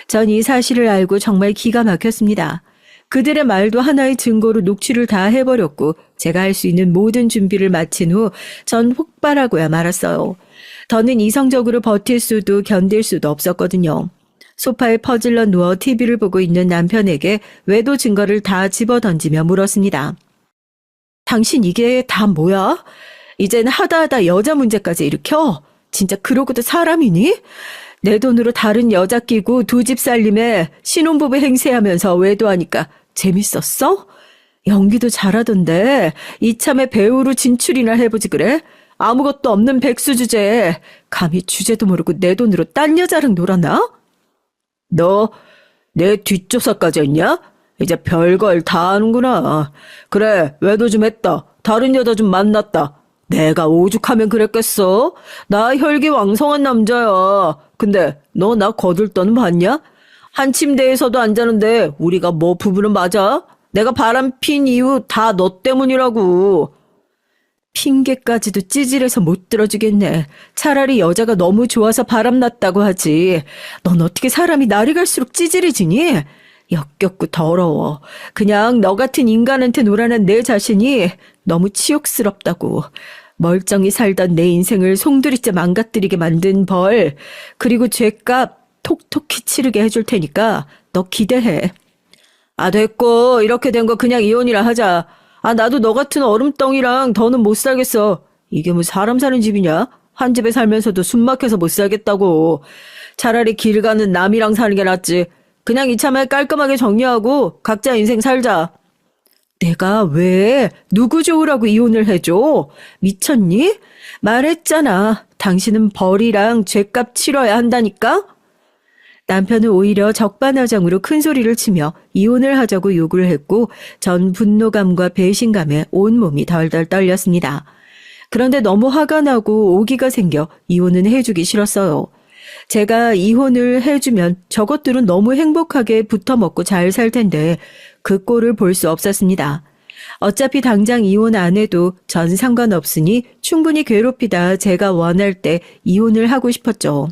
전 이 사실을 알고 정말 기가 막혔습니다. 그들의 말도 하나의 증거로 녹취를 다 해버렸고 제가 할 수 있는 모든 준비를 마친 후 전 폭발하고야 말았어요. 더는 이성적으로 버틸 수도 견딜 수도 없었거든요. 소파에 퍼질러 누워 TV를 보고 있는 남편에게 외도 증거를 다 집어던지며 물었습니다. 당신 이게 다 뭐야? 이젠 하다하다 여자 문제까지 일으켜? 진짜 그러고도 사람이니? 내 돈으로 다른 여자 끼고 두 집 살림에 신혼부부 행세하면서 외도하니까 재밌었어? 연기도 잘하던데 이참에 배우로 진출이나 해보지 그래? 아무것도 없는 백수 주제에 감히 주제도 모르고 내 돈으로 딴 여자랑 놀아나? 너 내 뒷조사까지 했냐? 이제 별걸 다 하는구나. 그래 외도 좀 했다. 다른 여자 좀 만났다. 내가 오죽하면 그랬겠어? 나 혈기왕성한 남자야. 근데 너 나 거들떠는 봤냐? 한 침대에서도 안 자는데 우리가 뭐 부부는 맞아? 내가 바람핀 이유 다 너 때문이라고. 핑계까지도 찌질해서 못 들어주겠네. 차라리 여자가 너무 좋아서 바람났다고 하지. 넌 어떻게 사람이 날이 갈수록 찌질해지니? 역겹고 더러워. 그냥 너 같은 인간한테 놀아난 내 자신이 너무 치욕스럽다고. 멀쩡히 살던 내 인생을 송두리째 망가뜨리게 만든 벌, 그리고 죄값 톡톡히 치르게 해줄 테니까 너 기대해. 아, 됐고. 이렇게 된 거 그냥 이혼이라 하자. 아, 나도 너 같은 얼음덩이랑 더는 못 살겠어. 이게 뭐 사람 사는 집이냐? 한 집에 살면서도 숨 막혀서 못 살겠다고. 차라리 길 가는 남이랑 사는 게 낫지. 그냥 이참에 깔끔하게 정리하고 각자 인생 살자. 내가 왜 누구 좋으라고 이혼을 해줘? 미쳤니? 말했잖아. 당신은 벌이랑 죗값 치러야 한다니까? 남편은 오히려 적반하장으로 큰 소리를 치며 이혼을 하자고 요구를 했고 전 분노감과 배신감에 온몸이 덜덜 떨렸습니다. 그런데 너무 화가 나고 오기가 생겨 이혼은 해주기 싫었어요. 제가 이혼을 해주면 저것들은 너무 행복하게 붙어먹고 잘 살 텐데 그 꼴을 볼 수 없었습니다. 어차피 당장 이혼 안 해도 전 상관없으니 충분히 괴롭히다 제가 원할 때 이혼을 하고 싶었죠.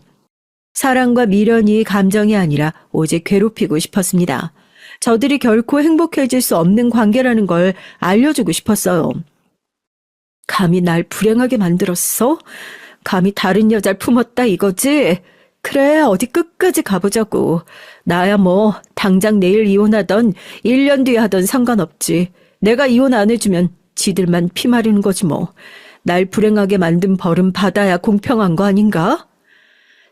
사랑과 미련이 감정이 아니라 오직 괴롭히고 싶었습니다. 저들이 결코 행복해질 수 없는 관계라는 걸 알려주고 싶었어요. 감히 날 불행하게 만들었어? 감히 다른 여자를 품었다 이거지? 그래, 어디 끝까지 가보자고. 나야 뭐 당장 내일 이혼하던 1년 뒤에 하던 상관없지. 내가 이혼 안 해주면 지들만 피 마르는 거지 뭐. 날 불행하게 만든 벌은 받아야 공평한 거 아닌가?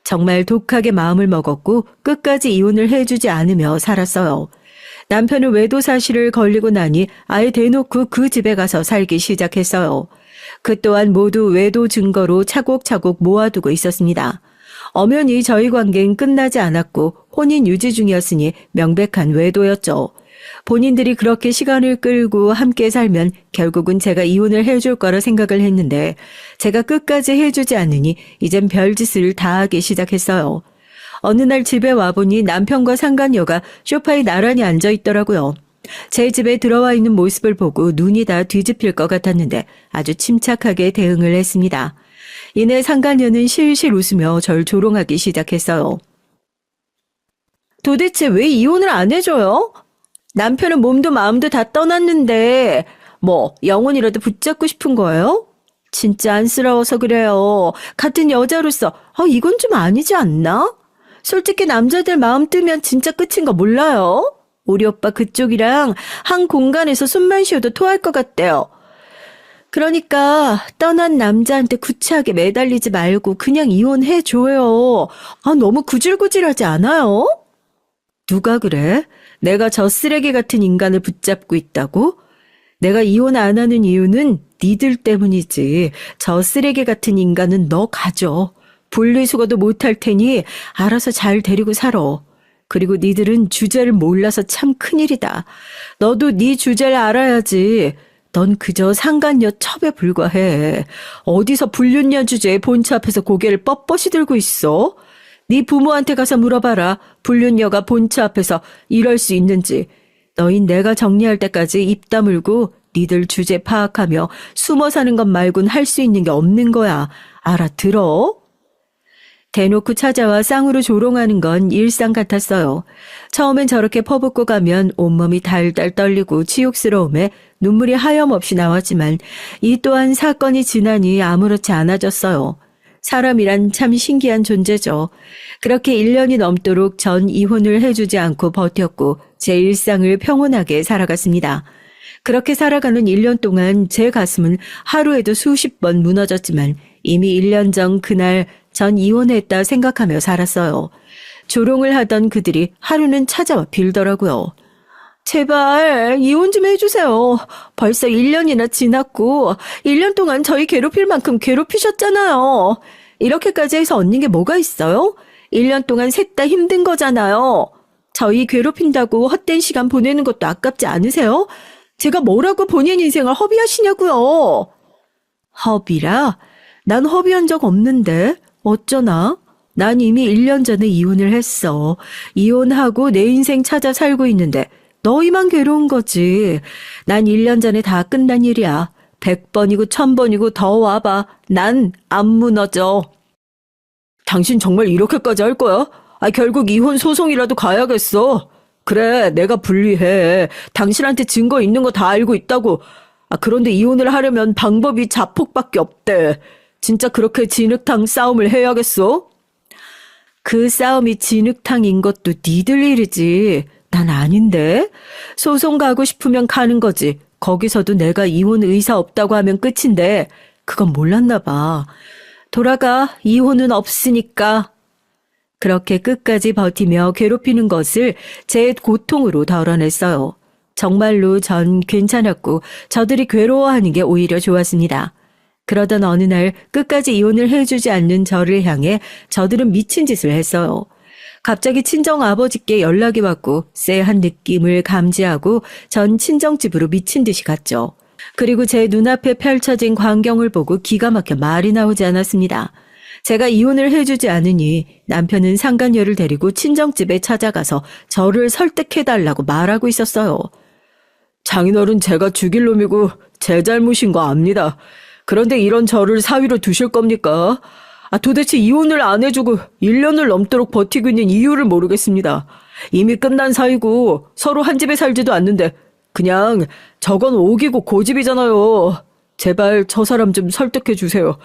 정말 독하게 마음을 먹었고 끝까지 이혼을 해주지 않으며 살았어요. 남편은 외도 사실을 걸리고 나니 아예 대놓고 그 집에 가서 살기 시작했어요. 그 또한 모두 외도 증거로 차곡차곡 모아두고 있었습니다. 엄연히 저희 관계는 끝나지 않았고 혼인 유지 중이었으니 명백한 외도였죠. 본인들이 그렇게 시간을 끌고 함께 살면 결국은 제가 이혼을 해줄 거라 생각을 했는데 제가 끝까지 해주지 않으니 이젠 별짓을 다 하기 시작했어요. 어느 날 집에 와보니 남편과 상간녀가 소파에 나란히 앉아있더라고요. 제 집에 들어와 있는 모습을 보고 눈이 다 뒤집힐 것 같았는데 아주 침착하게 대응을 했습니다. 이내 상간녀는 실실 웃으며 절 조롱하기 시작했어요. 도대체 왜 이혼을 안 해줘요? 남편은 몸도 마음도 다 떠났는데 뭐 영혼이라도 붙잡고 싶은 거예요? 진짜 안쓰러워서 그래요. 같은 여자로서 이건 좀 아니지 않나? 솔직히 남자들 마음 뜨면 진짜 끝인 거 몰라요? 우리 오빠 그쪽이랑 한 공간에서 숨만 쉬어도 토할 것 같대요. 그러니까 떠난 남자한테 구차하게 매달리지 말고 그냥 이혼해줘요. 너무 구질구질하지 않아요? 누가 그래? 내가 저 쓰레기 같은 인간을 붙잡고 있다고? 내가 이혼 안 하는 이유는 니들 때문이지. 저 쓰레기 같은 인간은 너 가져. 분리수거도 못할 테니 알아서 잘 데리고 살아. 그리고 니들은 주제를 몰라서 참 큰일이다. 너도 네 주제를 알아야지. 넌 그저 상간녀 첩에 불과해. 어디서 불륜녀 주제에 본처 앞에서 고개를 뻣뻣이 들고 있어? 네 부모한테 가서 물어봐라. 불륜녀가 본처 앞에서 이럴 수 있는지. 너흰 내가 정리할 때까지 입 다물고 니들 주제 파악하며 숨어 사는 것 말곤 할 수 있는 게 없는 거야. 알아들어? 대놓고 찾아와 쌍으로 조롱하는 건 일상 같았어요. 처음엔 저렇게 퍼붓고 가면 온몸이 달달 떨리고 치욕스러움에 눈물이 하염없이 나왔지만 이 또한 사건이 지나니 아무렇지 않아졌어요. 사람이란 참 신기한 존재죠. 그렇게 1년이 넘도록 전 이혼을 해주지 않고 버텼고 제 일상을 평온하게 살아갔습니다. 그렇게 살아가는 1년 동안 제 가슴은 하루에도 수십 번 무너졌지만 이미 1년 전 그날 전 이혼했다 생각하며 살았어요. 조롱을 하던 그들이 하루는 찾아와 빌더라고요. 제발 이혼 좀 해주세요. 벌써 1년이나 지났고 1년 동안 저희 괴롭힐 만큼 괴롭히셨잖아요. 이렇게까지 해서 얻는 게 뭐가 있어요? 1년 동안 셋 다 힘든 거잖아요. 저희 괴롭힌다고 헛된 시간 보내는 것도 아깝지 않으세요? 제가 뭐라고 본인 인생을 허비하시냐고요. 허비라? 난 허비한 적 없는데 어쩌나? 난 이미 1년 전에 이혼을 했어. 이혼하고 내 인생 찾아 살고 있는데 너희만 괴로운 거지. 난 1년 전에 다 끝난 일이야. 100번이고 1000번이고 더 와봐. 난 안 무너져. 당신 정말 이렇게까지 할 거야? 결국 이혼 소송이라도 가야겠어. 그래, 내가 불리해. 당신한테 증거 있는 거 다 알고 있다고. 그런데 이혼을 하려면 방법이 자폭밖에 없대. 진짜 그렇게 진흙탕 싸움을 해야겠어? 그 싸움이 진흙탕인 것도 니들 일이지. 난 아닌데. 소송 가고 싶으면 가는 거지. 거기서도 내가 이혼 의사 없다고 하면 끝인데 그건 몰랐나 봐. 돌아가. 이혼은 없으니까. 그렇게 끝까지 버티며 괴롭히는 것을 제 고통으로 덜어냈어요. 정말로 전 괜찮았고 저들이 괴로워하는 게 오히려 좋았습니다. 그러던 어느 날 끝까지 이혼을 해주지 않는 저를 향해 저들은 미친 짓을 했어요. 갑자기 친정 아버지께 연락이 왔고 쎄한 느낌을 감지하고 전 친정집으로 미친 듯이 갔죠. 그리고 제 눈앞에 펼쳐진 광경을 보고 기가 막혀 말이 나오지 않았습니다. 제가 이혼을 해주지 않으니 남편은 상간녀를 데리고 친정집에 찾아가서 저를 설득해달라고 말하고 있었어요. 장인어른 제가 죽일 놈이고 제 잘못인 거 압니다. 그런데 이런 저를 사위로 두실 겁니까? 도대체 이혼을 안 해주고 1년을 넘도록 버티고 있는 이유를 모르겠습니다. 이미 끝난 사이고 서로 한 집에 살지도 않는데 그냥 저건 오기고 고집이잖아요. 제발 저 사람 좀 설득해 주세요.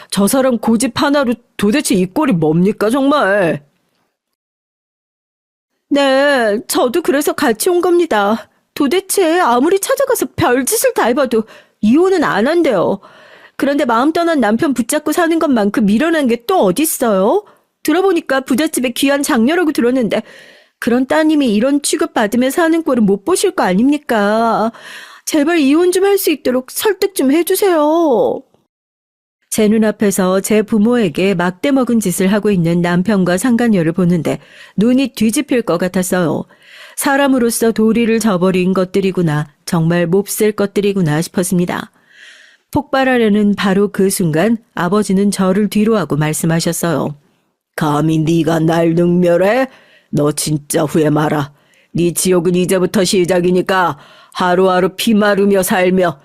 저 사람 고집 하나로 도대체 이 꼴이 뭡니까 정말. 네, 저도 그래서 같이 온 겁니다. 도대체 아무리 찾아가서 별짓을 다 해봐도 이혼은 안 한대요. 그런데 마음 떠난 남편 붙잡고 사는 것만큼 미련한 게 또 어딨어요? 들어보니까 부잣집에 귀한 장녀라고 들었는데 그런 따님이 이런 취급받으며 사는 꼴은 못 보실 거 아닙니까? 제발 이혼 좀 할 수 있도록 설득 좀 해주세요. 제 눈앞에서 제 부모에게 막대먹은 짓을 하고 있는 남편과 상간녀를 보는데 눈이 뒤집힐 것 같았어요. 사람으로서 도리를 저버린 것들이구나, 정말 몹쓸 것들이구나 싶었습니다. 폭발하려는 바로 그 순간 아버지는 저를 뒤로하고 말씀하셨어요. 감히 네가 날 능멸해? 너 진짜 후회 마라. 네 지옥은 이제부터 시작이니까 하루하루 피 마르며 살며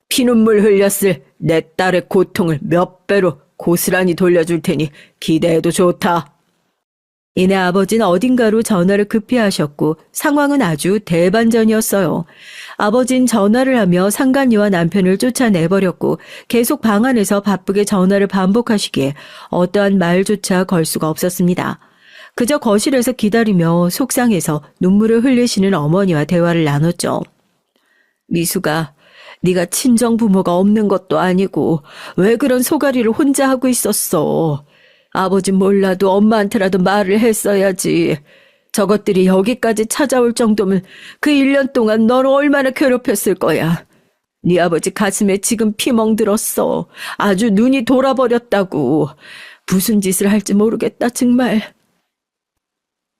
피눈물 흘렸을 내 딸의 고통을 몇 배로 고스란히 돌려줄 테니 기대해도 좋다. 이내 아버지는 어딘가로 전화를 급히 하셨고 상황은 아주 대반전이었어요. 아버진 전화를 하며 상간녀와 남편을 쫓아내버렸고 계속 방 안에서 바쁘게 전화를 반복하시기에 어떠한 말조차 걸 수가 없었습니다. 그저 거실에서 기다리며 속상해서 눈물을 흘리시는 어머니와 대화를 나눴죠. 미수가, 네가 친정 부모가 없는 것도 아니고 왜 그런 소가리를 혼자 하고 있었어. 아버지 몰라도 엄마한테라도 말을 했어야지. 저것들이 여기까지 찾아올 정도면 그 1년 동안 너를 얼마나 괴롭혔을 거야. 네 아버지 가슴에 지금 피멍 들었어. 아주 눈이 돌아버렸다고. 무슨 짓을 할지 모르겠다 정말.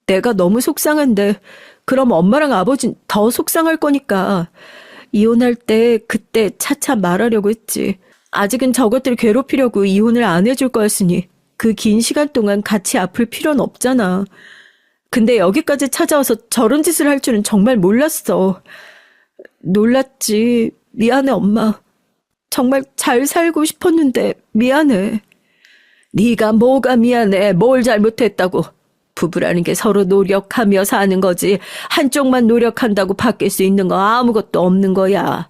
내가 너무 속상한데 그럼 엄마랑 아버진 더 속상할 거니까 이혼할 때 그때 차차 말하려고 했지. 아직은 저것들 괴롭히려고 이혼을 안 해줄 거였으니 그 긴 시간 동안 같이 아플 필요는 없잖아. 근데 여기까지 찾아와서 저런 짓을 할 줄은 정말 몰랐어. 놀랐지. 미안해 엄마. 정말 잘 살고 싶었는데 미안해. 네가 뭐가 미안해. 뭘 잘못했다고. 부부라는 게 서로 노력하며 사는 거지 한쪽만 노력한다고 바뀔 수 있는 거 아무것도 없는 거야.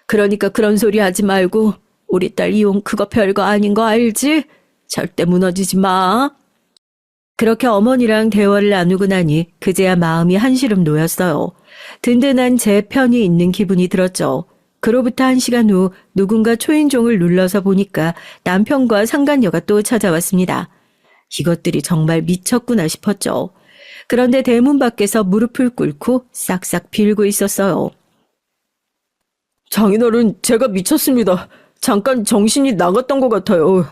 그러니까 그런 소리 하지 말고 우리 딸 이혼 그거 별거 아닌 거 알지? 절대 무너지지 마. 그렇게 어머니랑 대화를 나누고 나니 그제야 마음이 한시름 놓였어요. 든든한 제 편이 있는 기분이 들었죠. 그로부터 1시간 후 누군가 초인종을 눌러서 보니까 남편과 상간녀가 또 찾아왔습니다. 이것들이 정말 미쳤구나 싶었죠. 그런데 대문 밖에서 무릎을 꿇고 싹싹 빌고 있었어요. 장인어른, 제가 미쳤습니다. 잠깐 정신이 나갔던 것 같아요.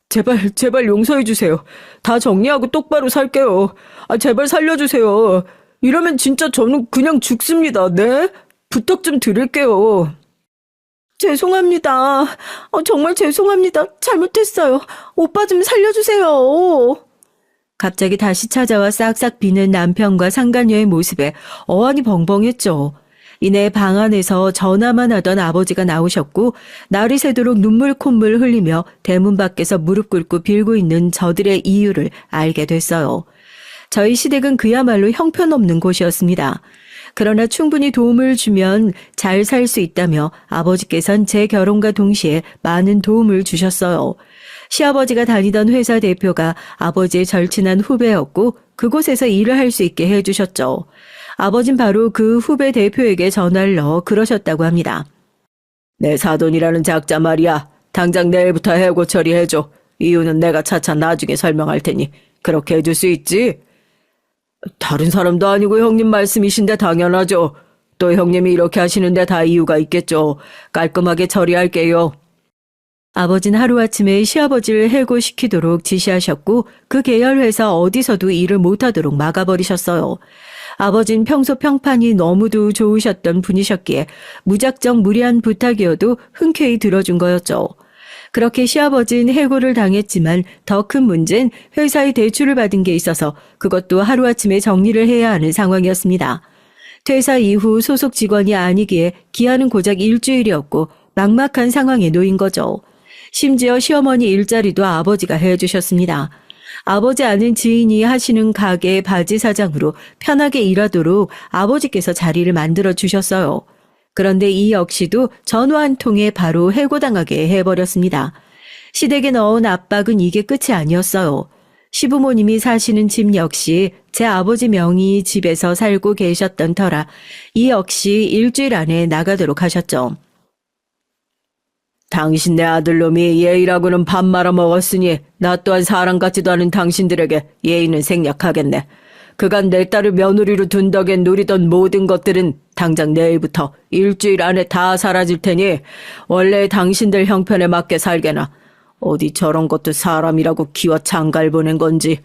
제발 용서해 주세요. 다 정리하고 똑바로 살게요. 제발 살려주세요. 이러면 진짜 저는 그냥 죽습니다. 네? 부탁 좀 드릴게요. 죄송합니다. 정말 죄송합니다. 잘못했어요. 오빠 좀 살려주세요. 갑자기 다시 찾아와 싹싹 비는 남편과 상간녀의 모습에 어안이 벙벙했죠. 이내 방 안에서 전화만 하던 아버지가 나오셨고 날이 새도록 눈물 콧물 흘리며 대문 밖에서 무릎 꿇고 빌고 있는 저들의 이유를 알게 됐어요. 저희 시댁은 그야말로 형편없는 곳이었습니다. 그러나 충분히 도움을 주면 잘 살 수 있다며 아버지께선 제 결혼과 동시에 많은 도움을 주셨어요. 시아버지가 다니던 회사 대표가 아버지의 절친한 후배였고 그곳에서 일을 할 수 있게 해주셨죠. 아버진 바로 그 후배 대표에게 전화를 넣어 그러셨다고 합니다. 내 사돈이라는 작자 말이야. 당장 내일부터 해고 처리해줘. 이유는 내가 차차 나중에 설명할 테니 그렇게 해줄 수 있지? 다른 사람도 아니고 형님 말씀이신데 당연하죠. 또 형님이 이렇게 하시는데 다 이유가 있겠죠. 깔끔하게 처리할게요. 아버지는 하루아침에 시아버지를 해고시키도록 지시하셨고 그 계열회사 어디서도 일을 못하도록 막아버리셨어요. 아버진 평소 평판이 너무도 좋으셨던 분이셨기에 무작정 무리한 부탁이어도 흔쾌히 들어준 거였죠. 그렇게 시아버진 해고를 당했지만 더 큰 문제는 회사에 대출을 받은 게 있어서 그것도 하루아침에 정리를 해야 하는 상황이었습니다. 퇴사 이후 소속 직원이 아니기에 기한은 고작 일주일이었고 막막한 상황에 놓인 거죠. 심지어 시어머니 일자리도 아버지가 해주셨습니다. 아버지 아는 지인이 하시는 가게 바지 사장으로 편하게 일하도록 아버지께서 자리를 만들어 주셨어요. 그런데 이 역시도 전화 한 통에 바로 해고당하게 해버렸습니다. 시댁에 넣은 압박은 이게 끝이 아니었어요. 시부모님이 사시는 집 역시 제 아버지 명의 집에서 살고 계셨던 터라 이 역시 일주일 안에 나가도록 하셨죠. 당신네 아들놈이 예의라고는 밥 말아먹었으니 나 또한 사람 같지도 않은 당신들에게 예의는 생략하겠네. 그간 내 딸을 며느리로 둔 덕에 누리던 모든 것들은 당장 내일부터 일주일 안에 다 사라질 테니 원래 당신들 형편에 맞게 살게나. 어디 저런 것도 사람이라고 기와 장갈 보낸 건지.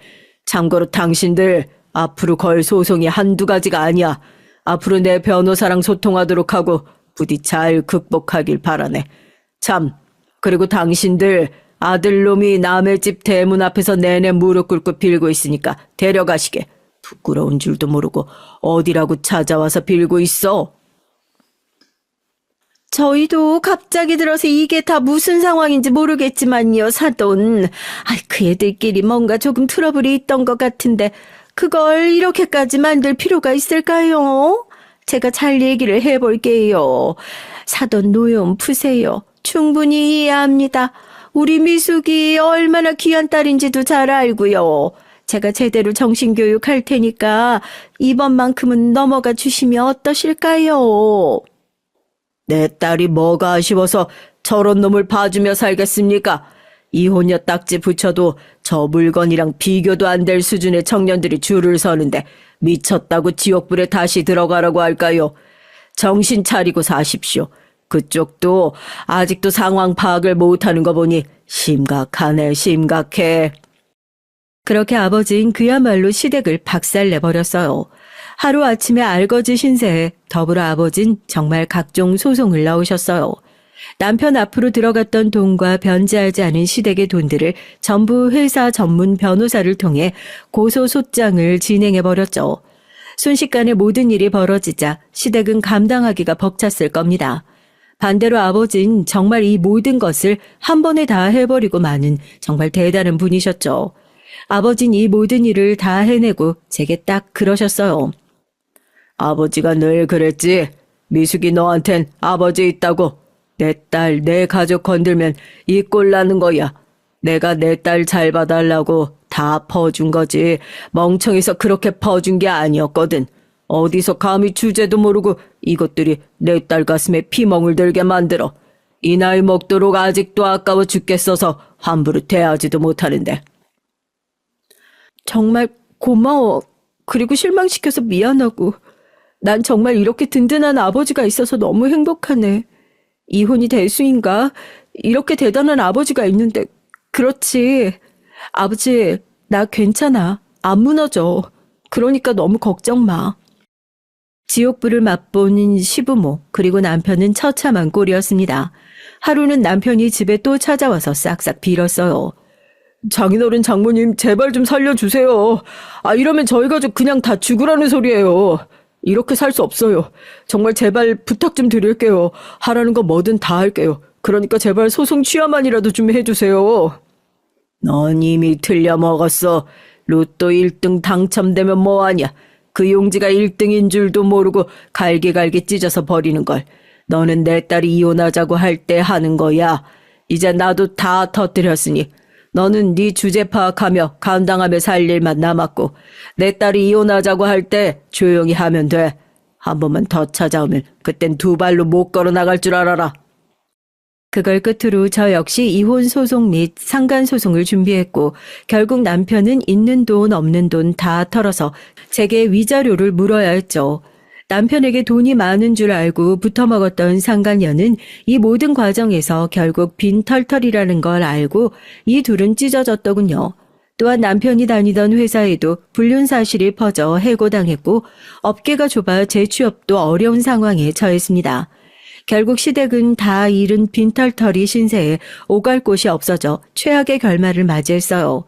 참고로 당신들 앞으로 걸 소송이 한두 가지가 아니야. 앞으로 내 변호사랑 소통하도록 하고 부디 잘 극복하길 바라네. 참, 그리고 당신들 아들놈이 남의 집 대문 앞에서 내내 무릎 꿇고 빌고 있으니까 데려가시게. 부끄러운 줄도 모르고 어디라고 찾아와서 빌고 있어. 저희도 갑자기 들어서 이게 다 무슨 상황인지 모르겠지만요, 사돈. 그 애들끼리 뭔가 조금 트러블이 있던 것 같은데 그걸 이렇게까지 만들 필요가 있을까요? 제가 잘 얘기를 해볼게요. 사돈 노여움 푸세요. 충분히 이해합니다. 우리 미숙이 얼마나 귀한 딸인지도 잘 알고요. 제가 제대로 정신교육 할 테니까 이번만큼은 넘어가 주시면 어떠실까요? 내 딸이 뭐가 아쉬워서 저런 놈을 봐주며 살겠습니까? 이혼녀 딱지 붙여도 저 물건이랑 비교도 안 될 수준의 청년들이 줄을 서는데 미쳤다고 지옥불에 다시 들어가라고 할까요? 정신 차리고 사십시오. 그쪽도 아직도 상황 파악을 못하는 거 보니 심각하네, 심각해. 그렇게 아버지는 그야말로 시댁을 박살내버렸어요. 하루아침에 알거지 신세에 더불어 아버진 정말 각종 소송을 넣으셨어요. 남편 앞으로 들어갔던 돈과 변제하지 않은 시댁의 돈들을 전부 회사 전문 변호사를 통해 고소소장을 진행해버렸죠. 순식간에 모든 일이 벌어지자 시댁은 감당하기가 벅찼을 겁니다. 반대로 아버진 정말 이 모든 것을 한 번에 다 해버리고 마는 정말 대단한 분이셨죠. 아버진 이 모든 일을 다 해내고 제게 딱 그러셨어요. 아버지가 늘 그랬지. 미숙이 너한텐 아버지 있다고. 내 딸, 내 가족 건들면 이 꼴 나는 거야. 내가 내 딸 잘 봐달라고 다 퍼준 거지. 멍청해서 그렇게 퍼준 게 아니었거든. 어디서 감히 주제도 모르고 이것들이 내 딸 가슴에 피멍을 들게 만들어. 이 나이 먹도록 아직도 아까워 죽겠어서 함부로 대하지도 못하는데. 정말 고마워. 그리고 실망시켜서 미안하고. 난 정말 이렇게 든든한 아버지가 있어서 너무 행복하네. 이혼이 대수인가? 이렇게 대단한 아버지가 있는데. 그렇지. 아버지, 나 괜찮아. 안 무너져. 그러니까 너무 걱정 마. 지옥불을 맛보는 시부모 그리고 남편은 처참한 꼴이었습니다. 하루는 남편이 집에 또 찾아와서 싹싹 빌었어요. 장인어른 장모님 제발 좀 살려주세요. 이러면 저희 가족 그냥 다 죽으라는 소리예요. 이렇게 살 수 없어요. 정말 제발 부탁 좀 드릴게요. 하라는 거 뭐든 다 할게요. 그러니까 제발 소송 취하만이라도 좀 해주세요. 넌 이미 틀려먹었어. 로또 1등 당첨되면 뭐하냐. 그 용지가 1등인 줄도 모르고 갈기갈기 찢어서 버리는 걸. 너는 내 딸이 이혼하자고 할 때 하는 거야. 이제 나도 다 터뜨렸으니 너는 네 주제 파악하며 감당하며 살 일만 남았고 내 딸이 이혼하자고 할 때 조용히 하면 돼. 한 번만 더 찾아오면 그땐 두 발로 못 걸어 나갈 줄 알아라. 그걸 끝으로 저 역시 이혼 소송 및 상간 소송을 준비했고 결국 남편은 있는 돈 없는 돈 다 털어서 제게 위자료를 물어야 했죠. 남편에게 돈이 많은 줄 알고 붙어먹었던 상간녀는 이 모든 과정에서 결국 빈털털이라는 걸 알고 이 둘은 찢어졌더군요. 또한 남편이 다니던 회사에도 불륜 사실이 퍼져 해고당했고 업계가 좁아 재취업도 어려운 상황에 처했습니다. 결국 시댁은 다 잃은 빈털터리 신세에 오갈 곳이 없어져 최악의 결말을 맞이했어요.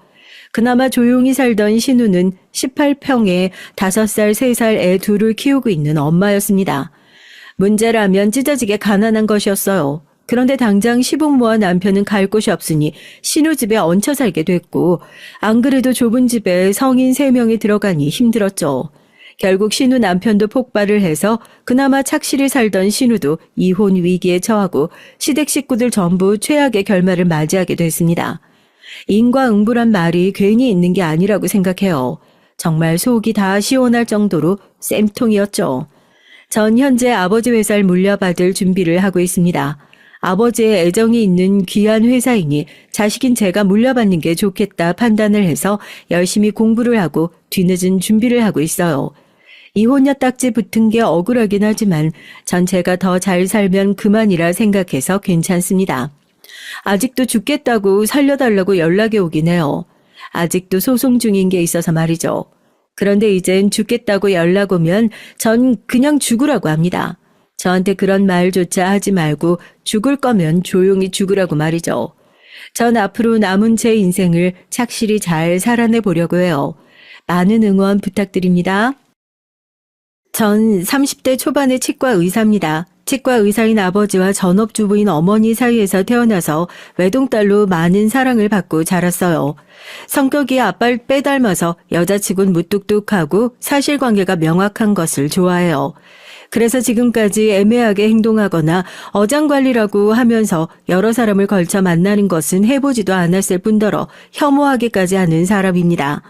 그나마 조용히 살던 신우는 18평에 5살, 3살 애 둘을 키우고 있는 엄마였습니다. 문제라면 찢어지게 가난한 것이었어요. 그런데 당장 시부모와 남편은 갈 곳이 없으니 신우 집에 얹혀 살게 됐고 안 그래도 좁은 집에 성인 3명이 들어가니 힘들었죠. 결국 신우 남편도 폭발을 해서 그나마 착실히 살던 신우도 이혼 위기에 처하고 시댁 식구들 전부 최악의 결말을 맞이하게 됐습니다. 인과응보란 말이 괜히 있는 게 아니라고 생각해요. 정말 속이 다 시원할 정도로 쌤통이었죠. 전 현재 아버지 회사를 물려받을 준비를 하고 있습니다. 아버지의 애정이 있는 귀한 회사이니 자식인 제가 물려받는 게 좋겠다 판단을 해서 열심히 공부를 하고 뒤늦은 준비를 하고 있어요. 이혼녀 딱지 붙은 게 억울하긴 하지만 전 제가 더 잘 살면 그만이라 생각해서 괜찮습니다. 아직도 죽겠다고 살려달라고 연락이 오긴 해요. 아직도 소송 중인 게 있어서 말이죠. 그런데 이젠 죽겠다고 연락 오면 전 그냥 죽으라고 합니다. 저한테 그런 말조차 하지 말고 죽을 거면 조용히 죽으라고 말이죠. 전 앞으로 남은 제 인생을 착실히 잘 살아내 보려고 해요. 많은 응원 부탁드립니다. 전 30대 초반의 치과 의사입니다. 치과 의사인 아버지와 전업주부인 어머니 사이에서 태어나서 외동딸로 많은 사랑을 받고 자랐어요. 성격이 아빠를 빼닮아서 여자치곤 무뚝뚝하고 사실관계가 명확한 것을 좋아해요. 그래서 지금까지 애매하게 행동하거나 어장관리라고 하면서 여러 사람을 걸쳐 만나는 것은 해보지도 않았을 뿐더러 혐오하기까지 하는 사람입니다.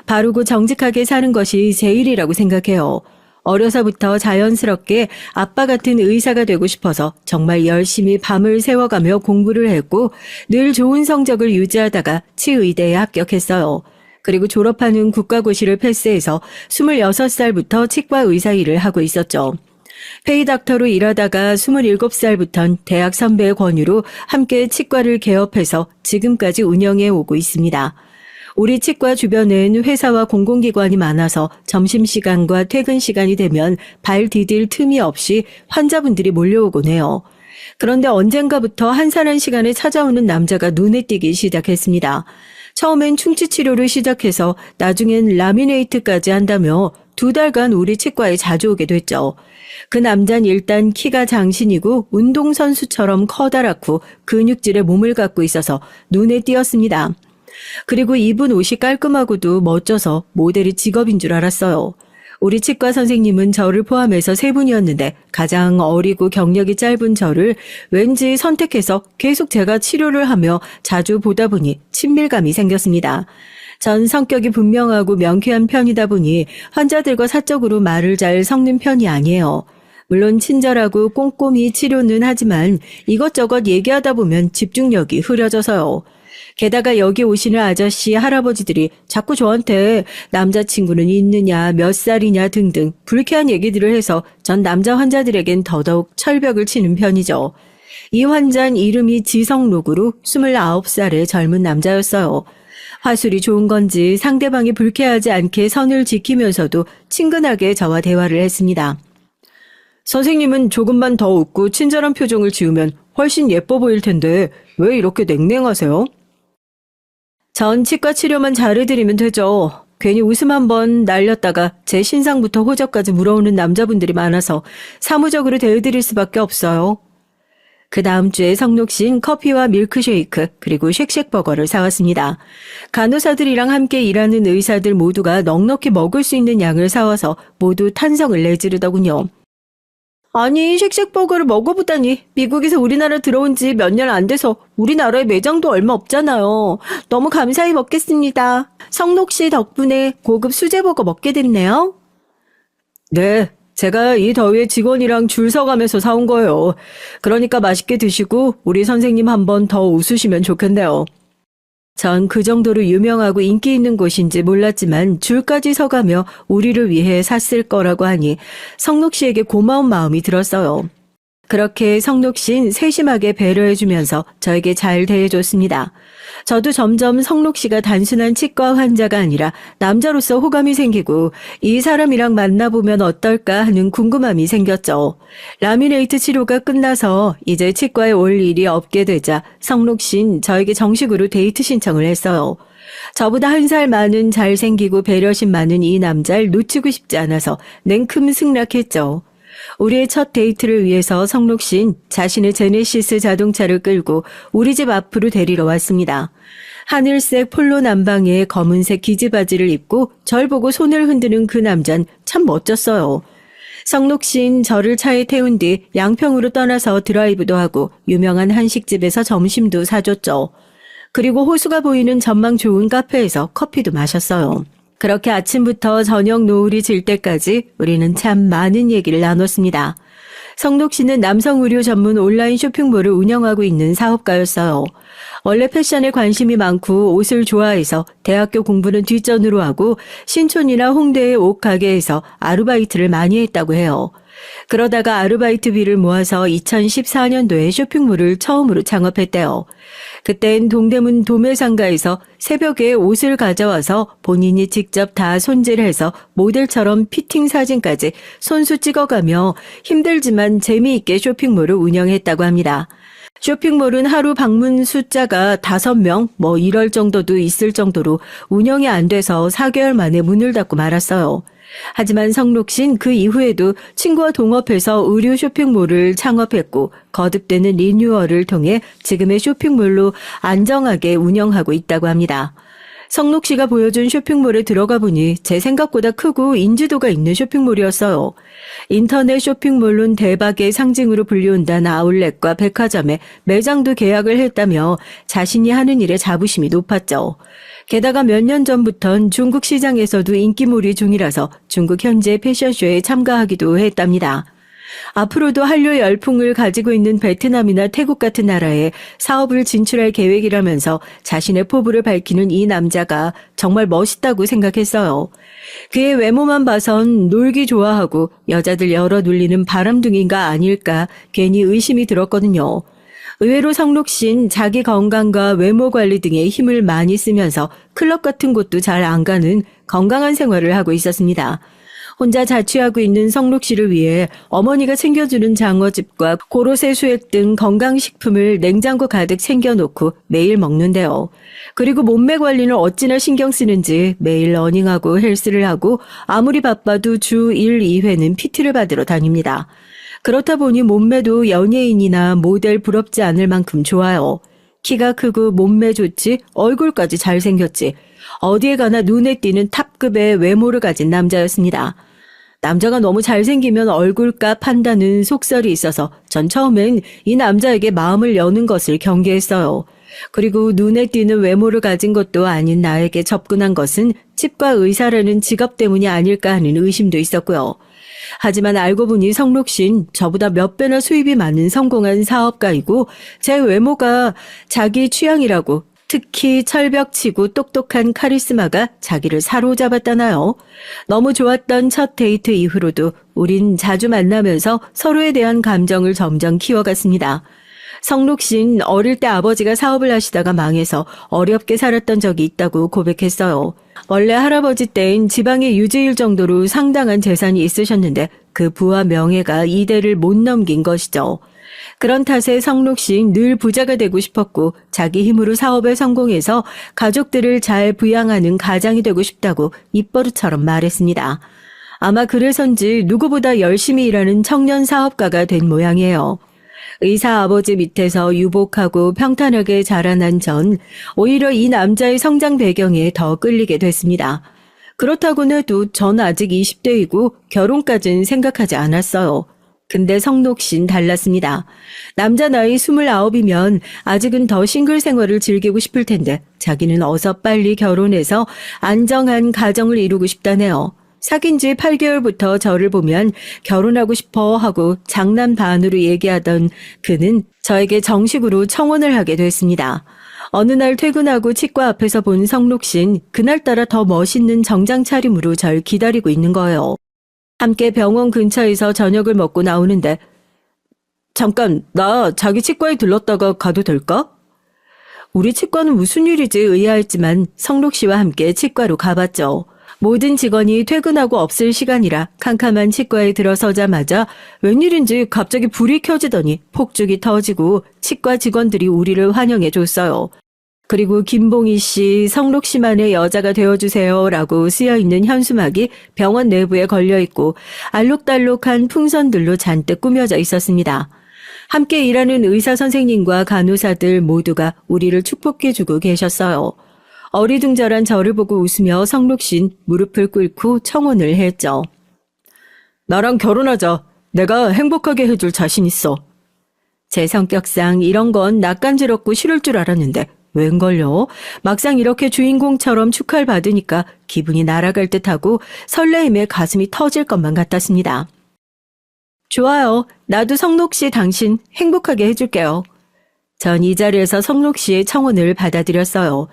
바르고 정직하게 사는 것이 제일이라고 생각해요. 어려서부터 자연스럽게 아빠 같은 의사가 되고 싶어서 정말 열심히 밤을 새워가며 공부를 했고 늘 좋은 성적을 유지하다가 치의대에 합격했어요. 그리고 졸업한 후 국가고시를 패스해서 26살부터 치과 의사 일을 하고 있었죠. 페이닥터로 일하다가 27살부턴 대학 선배의 권유로 함께 치과를 개업해서 지금까지 운영해 오고 있습니다. 우리 치과 주변엔 회사와 공공기관이 많아서 점심시간과 퇴근시간이 되면 발 디딜 틈이 없이 환자분들이 몰려오곤 해요. 그런데 언젠가부터 한산한 시간에 찾아오는 남자가 눈에 띄기 시작했습니다. 처음엔 충치치료를 시작해서 나중엔 라미네이트까지 한다며 2달간 우리 치과에 자주 오게 됐죠. 그 남자는 일단 키가 장신이고 운동선수처럼 커다랗고 근육질의 몸을 갖고 있어서 눈에 띄었습니다. 그리고 입은 옷이 깔끔하고도 멋져서 모델이 직업인 줄 알았어요. 우리 치과 선생님은 저를 포함해서 3분이었는데 가장 어리고 경력이 짧은 저를 왠지 선택해서 계속 제가 치료를 하며 자주 보다 보니 친밀감이 생겼습니다. 전 성격이 분명하고 명쾌한 편이다 보니 환자들과 사적으로 말을 잘 섞는 편이 아니에요. 물론 친절하고 꼼꼼히 치료는 하지만 이것저것 얘기하다 보면 집중력이 흐려져서요. 게다가 여기 오시는 아저씨, 할아버지들이 자꾸 저한테 남자친구는 있느냐, 몇 살이냐 등등 불쾌한 얘기들을 해서 전 남자 환자들에겐 더더욱 철벽을 치는 편이죠. 이 환자는 이름이 지성록으로 29살의 젊은 남자였어요. 화술이 좋은 건지 상대방이 불쾌하지 않게 선을 지키면서도 친근하게 저와 대화를 했습니다. 선생님은 조금만 더 웃고 친절한 표정을 지으면 훨씬 예뻐 보일 텐데 왜 이렇게 냉랭하세요? 전 치과 치료만 잘해드리면 되죠. 괜히 웃음 한번 날렸다가 제 신상부터 호적까지 물어오는 남자분들이 많아서 사무적으로 대해드릴 수밖에 없어요. 그 다음 주에 성록 씨는 커피와 밀크쉐이크 그리고 쉑쉑버거를 사왔습니다. 간호사들이랑 함께 일하는 의사들 모두가 넉넉히 먹을 수 있는 양을 사와서 모두 탄성을 내지르더군요. 아니, 쉑쉑버거를 먹어보다니. 미국에서 우리나라 들어온 지 몇 년 안 돼서 우리나라에 매장도 얼마 없잖아요. 너무 감사히 먹겠습니다. 성록 씨 덕분에 고급 수제버거 먹게 됐네요. 네, 제가 이 더위에 직원이랑 줄 서가면서 사온 거예요. 그러니까 맛있게 드시고 우리 선생님 한 번 더 웃으시면 좋겠네요. 전 그 정도로 유명하고 인기 있는 곳인지 몰랐지만 줄까지 서가며 우리를 위해 샀을 거라고 하니 성록 씨에게 고마운 마음이 들었어요. 그렇게 성록 씨는 세심하게 배려해주면서 저에게 잘 대해줬습니다. 저도 점점 성록 씨가 단순한 치과 환자가 아니라 남자로서 호감이 생기고 이 사람이랑 만나보면 어떨까 하는 궁금함이 생겼죠. 라미네이트 치료가 끝나서 이제 치과에 올 일이 없게 되자 성록 씨는 저에게 정식으로 데이트 신청을 했어요. 저보다 한 살 많은 잘생기고 배려심 많은 이 남자를 놓치고 싶지 않아서 냉큼 승낙했죠. 우리의 첫 데이트를 위해서 성록 씨는 자신의 제네시스 자동차를 끌고 우리 집 앞으로 데리러 왔습니다. 하늘색 폴로 남방에 검은색 기지바지를 입고 절 보고 손을 흔드는 그 남자는 참 멋졌어요. 성록 씨는 저를 차에 태운 뒤 양평으로 떠나서 드라이브도 하고 유명한 한식집에서 점심도 사줬죠. 그리고 호수가 보이는 전망 좋은 카페에서 커피도 마셨어요. 그렇게 아침부터 저녁 노을이 질 때까지 우리는 참 많은 얘기를 나눴습니다. 성록 씨는 남성 의류 전문 온라인 쇼핑몰을 운영하고 있는 사업가였어요. 원래 패션에 관심이 많고 옷을 좋아해서 대학교 공부는 뒷전으로 하고 신촌이나 홍대의 옷 가게에서 아르바이트를 많이 했다고 해요. 그러다가 아르바이트비를 모아서 2014년도에 쇼핑몰을 처음으로 창업했대요. 그땐 동대문 도매상가에서 새벽에 옷을 가져와서 본인이 직접 다 손질해서 모델처럼 피팅 사진까지 손수 찍어가며 힘들지만 재미있게 쇼핑몰을 운영했다고 합니다. 쇼핑몰은 하루 방문 숫자가 5명, 이럴 정도도 있을 정도로 운영이 안 돼서 4개월 만에 문을 닫고 말았어요. 하지만 성록 씨는 그 이후에도 친구와 동업해서 의류 쇼핑몰을 창업했고 거듭되는 리뉴얼을 통해 지금의 쇼핑몰로 안정하게 운영하고 있다고 합니다. 성록 씨가 보여준 쇼핑몰에 들어가 보니 제 생각보다 크고 인지도가 있는 쇼핑몰이었어요. 인터넷 쇼핑몰론 대박의 상징으로 불리운다는 아울렛과 백화점에 매장도 계약을 했다며 자신이 하는 일에 자부심이 높았죠. 게다가 몇 년 전부턴 중국 시장에서도 인기몰이 중이라서 중국 현지 패션쇼에 참가하기도 했답니다. 앞으로도 한류 열풍을 가지고 있는 베트남이나 태국 같은 나라에 사업을 진출할 계획이라면서 자신의 포부를 밝히는 이 남자가 정말 멋있다고 생각했어요. 그의 외모만 봐선 놀기 좋아하고 여자들 열어 눌리는 바람둥이인가 아닐까 괜히 의심이 들었거든요. 의외로 성록 씨는 자기 건강과 외모 관리 등에 힘을 많이 쓰면서 클럽 같은 곳도 잘 안 가는 건강한 생활을 하고 있었습니다. 혼자 자취하고 있는 성록 씨를 위해 어머니가 챙겨주는 장어즙과 고로쇠 수액 등 건강식품을 냉장고 가득 챙겨놓고 매일 먹는데요. 그리고 몸매 관리는 어찌나 신경 쓰는지 매일 러닝하고 헬스를 하고 아무리 바빠도 주 1, 2회는 PT를 받으러 다닙니다. 그렇다 보니 몸매도 연예인이나 모델 부럽지 않을 만큼 좋아요. 키가 크고 몸매 좋지 얼굴까지 잘생겼지 어디에 가나 눈에 띄는 탑급의 외모를 가진 남자였습니다. 남자가 너무 잘생기면 얼굴값 한다는 속설이 있어서 전 처음엔 이 남자에게 마음을 여는 것을 경계했어요. 그리고 눈에 띄는 외모를 가진 것도 아닌 나에게 접근한 것은 치과 의사라는 직업 때문이 아닐까 하는 의심도 있었고요. 하지만 알고 보니 성록 씨는 저보다 몇 배나 수입이 많은 성공한 사업가이고 제 외모가 자기 취향이라고 특히 철벽치고 똑똑한 카리스마가 자기를 사로잡았다나요. 너무 좋았던 첫 데이트 이후로도 우린 자주 만나면서 서로에 대한 감정을 점점 키워갔습니다. 성록 씨는 어릴 때 아버지가 사업을 하시다가 망해서 어렵게 살았던 적이 있다고 고백했어요. 원래 할아버지 때인 지방의 유지일 정도로 상당한 재산이 있으셨는데 그 부와 명예가 이대를 못 넘긴 것이죠. 그런 탓에 성록 씨는 늘 부자가 되고 싶었고 자기 힘으로 사업에 성공해서 가족들을 잘 부양하는 가장이 되고 싶다고 입버릇처럼 말했습니다. 아마 그래서인지 누구보다 열심히 일하는 청년 사업가가 된 모양이에요. 의사 아버지 밑에서 유복하고 평탄하게 자라난 전 오히려 이 남자의 성장 배경에 더 끌리게 됐습니다. 그렇다고는 해도 전 아직 20대이고 결혼까지는 생각하지 않았어요. 근데 성록 씨는 달랐습니다. 남자 나이 29이면 아직은 더 싱글 생활을 즐기고 싶을 텐데 자기는 어서 빨리 결혼해서 안정한 가정을 이루고 싶다네요. 사귄 지 8개월부터 저를 보면 결혼하고 싶어 하고 장난 반으로 얘기하던 그는 저에게 정식으로 청혼을 하게 됐습니다. 어느 날 퇴근하고 치과 앞에서 본 성록 씨는 그날따라 더 멋있는 정장 차림으로 절 기다리고 있는 거예요. 함께 병원 근처에서 저녁을 먹고 나오는데 잠깐 나 자기 치과에 들렀다가 가도 될까? 우리 치과는 무슨 일이지 의아했지만 성록 씨와 함께 치과로 가봤죠. 모든 직원이 퇴근하고 없을 시간이라 캄캄한 치과에 들어서자마자 웬일인지 갑자기 불이 켜지더니 폭죽이 터지고 치과 직원들이 우리를 환영해 줬어요. 그리고 김봉희 씨, 성록 씨만의 여자가 되어주세요 라고 쓰여있는 현수막이 병원 내부에 걸려있고 알록달록한 풍선들로 잔뜩 꾸며져 있었습니다. 함께 일하는 의사 선생님과 간호사들 모두가 우리를 축복해주고 계셨어요. 어리둥절한 저를 보고 웃으며 성록 씨는 무릎을 꿇고 청혼을 했죠. 나랑 결혼하자. 내가 행복하게 해줄 자신 있어. 제 성격상 이런 건 낯간지럽고 싫을 줄 알았는데 웬걸요? 막상 이렇게 주인공처럼 축하를 받으니까 기분이 날아갈 듯하고 설레임에 가슴이 터질 것만 같았습니다. 좋아요. 나도 성록 씨 당신 행복하게 해줄게요. 전 이 자리에서 성록 씨의 청혼을 받아들였어요.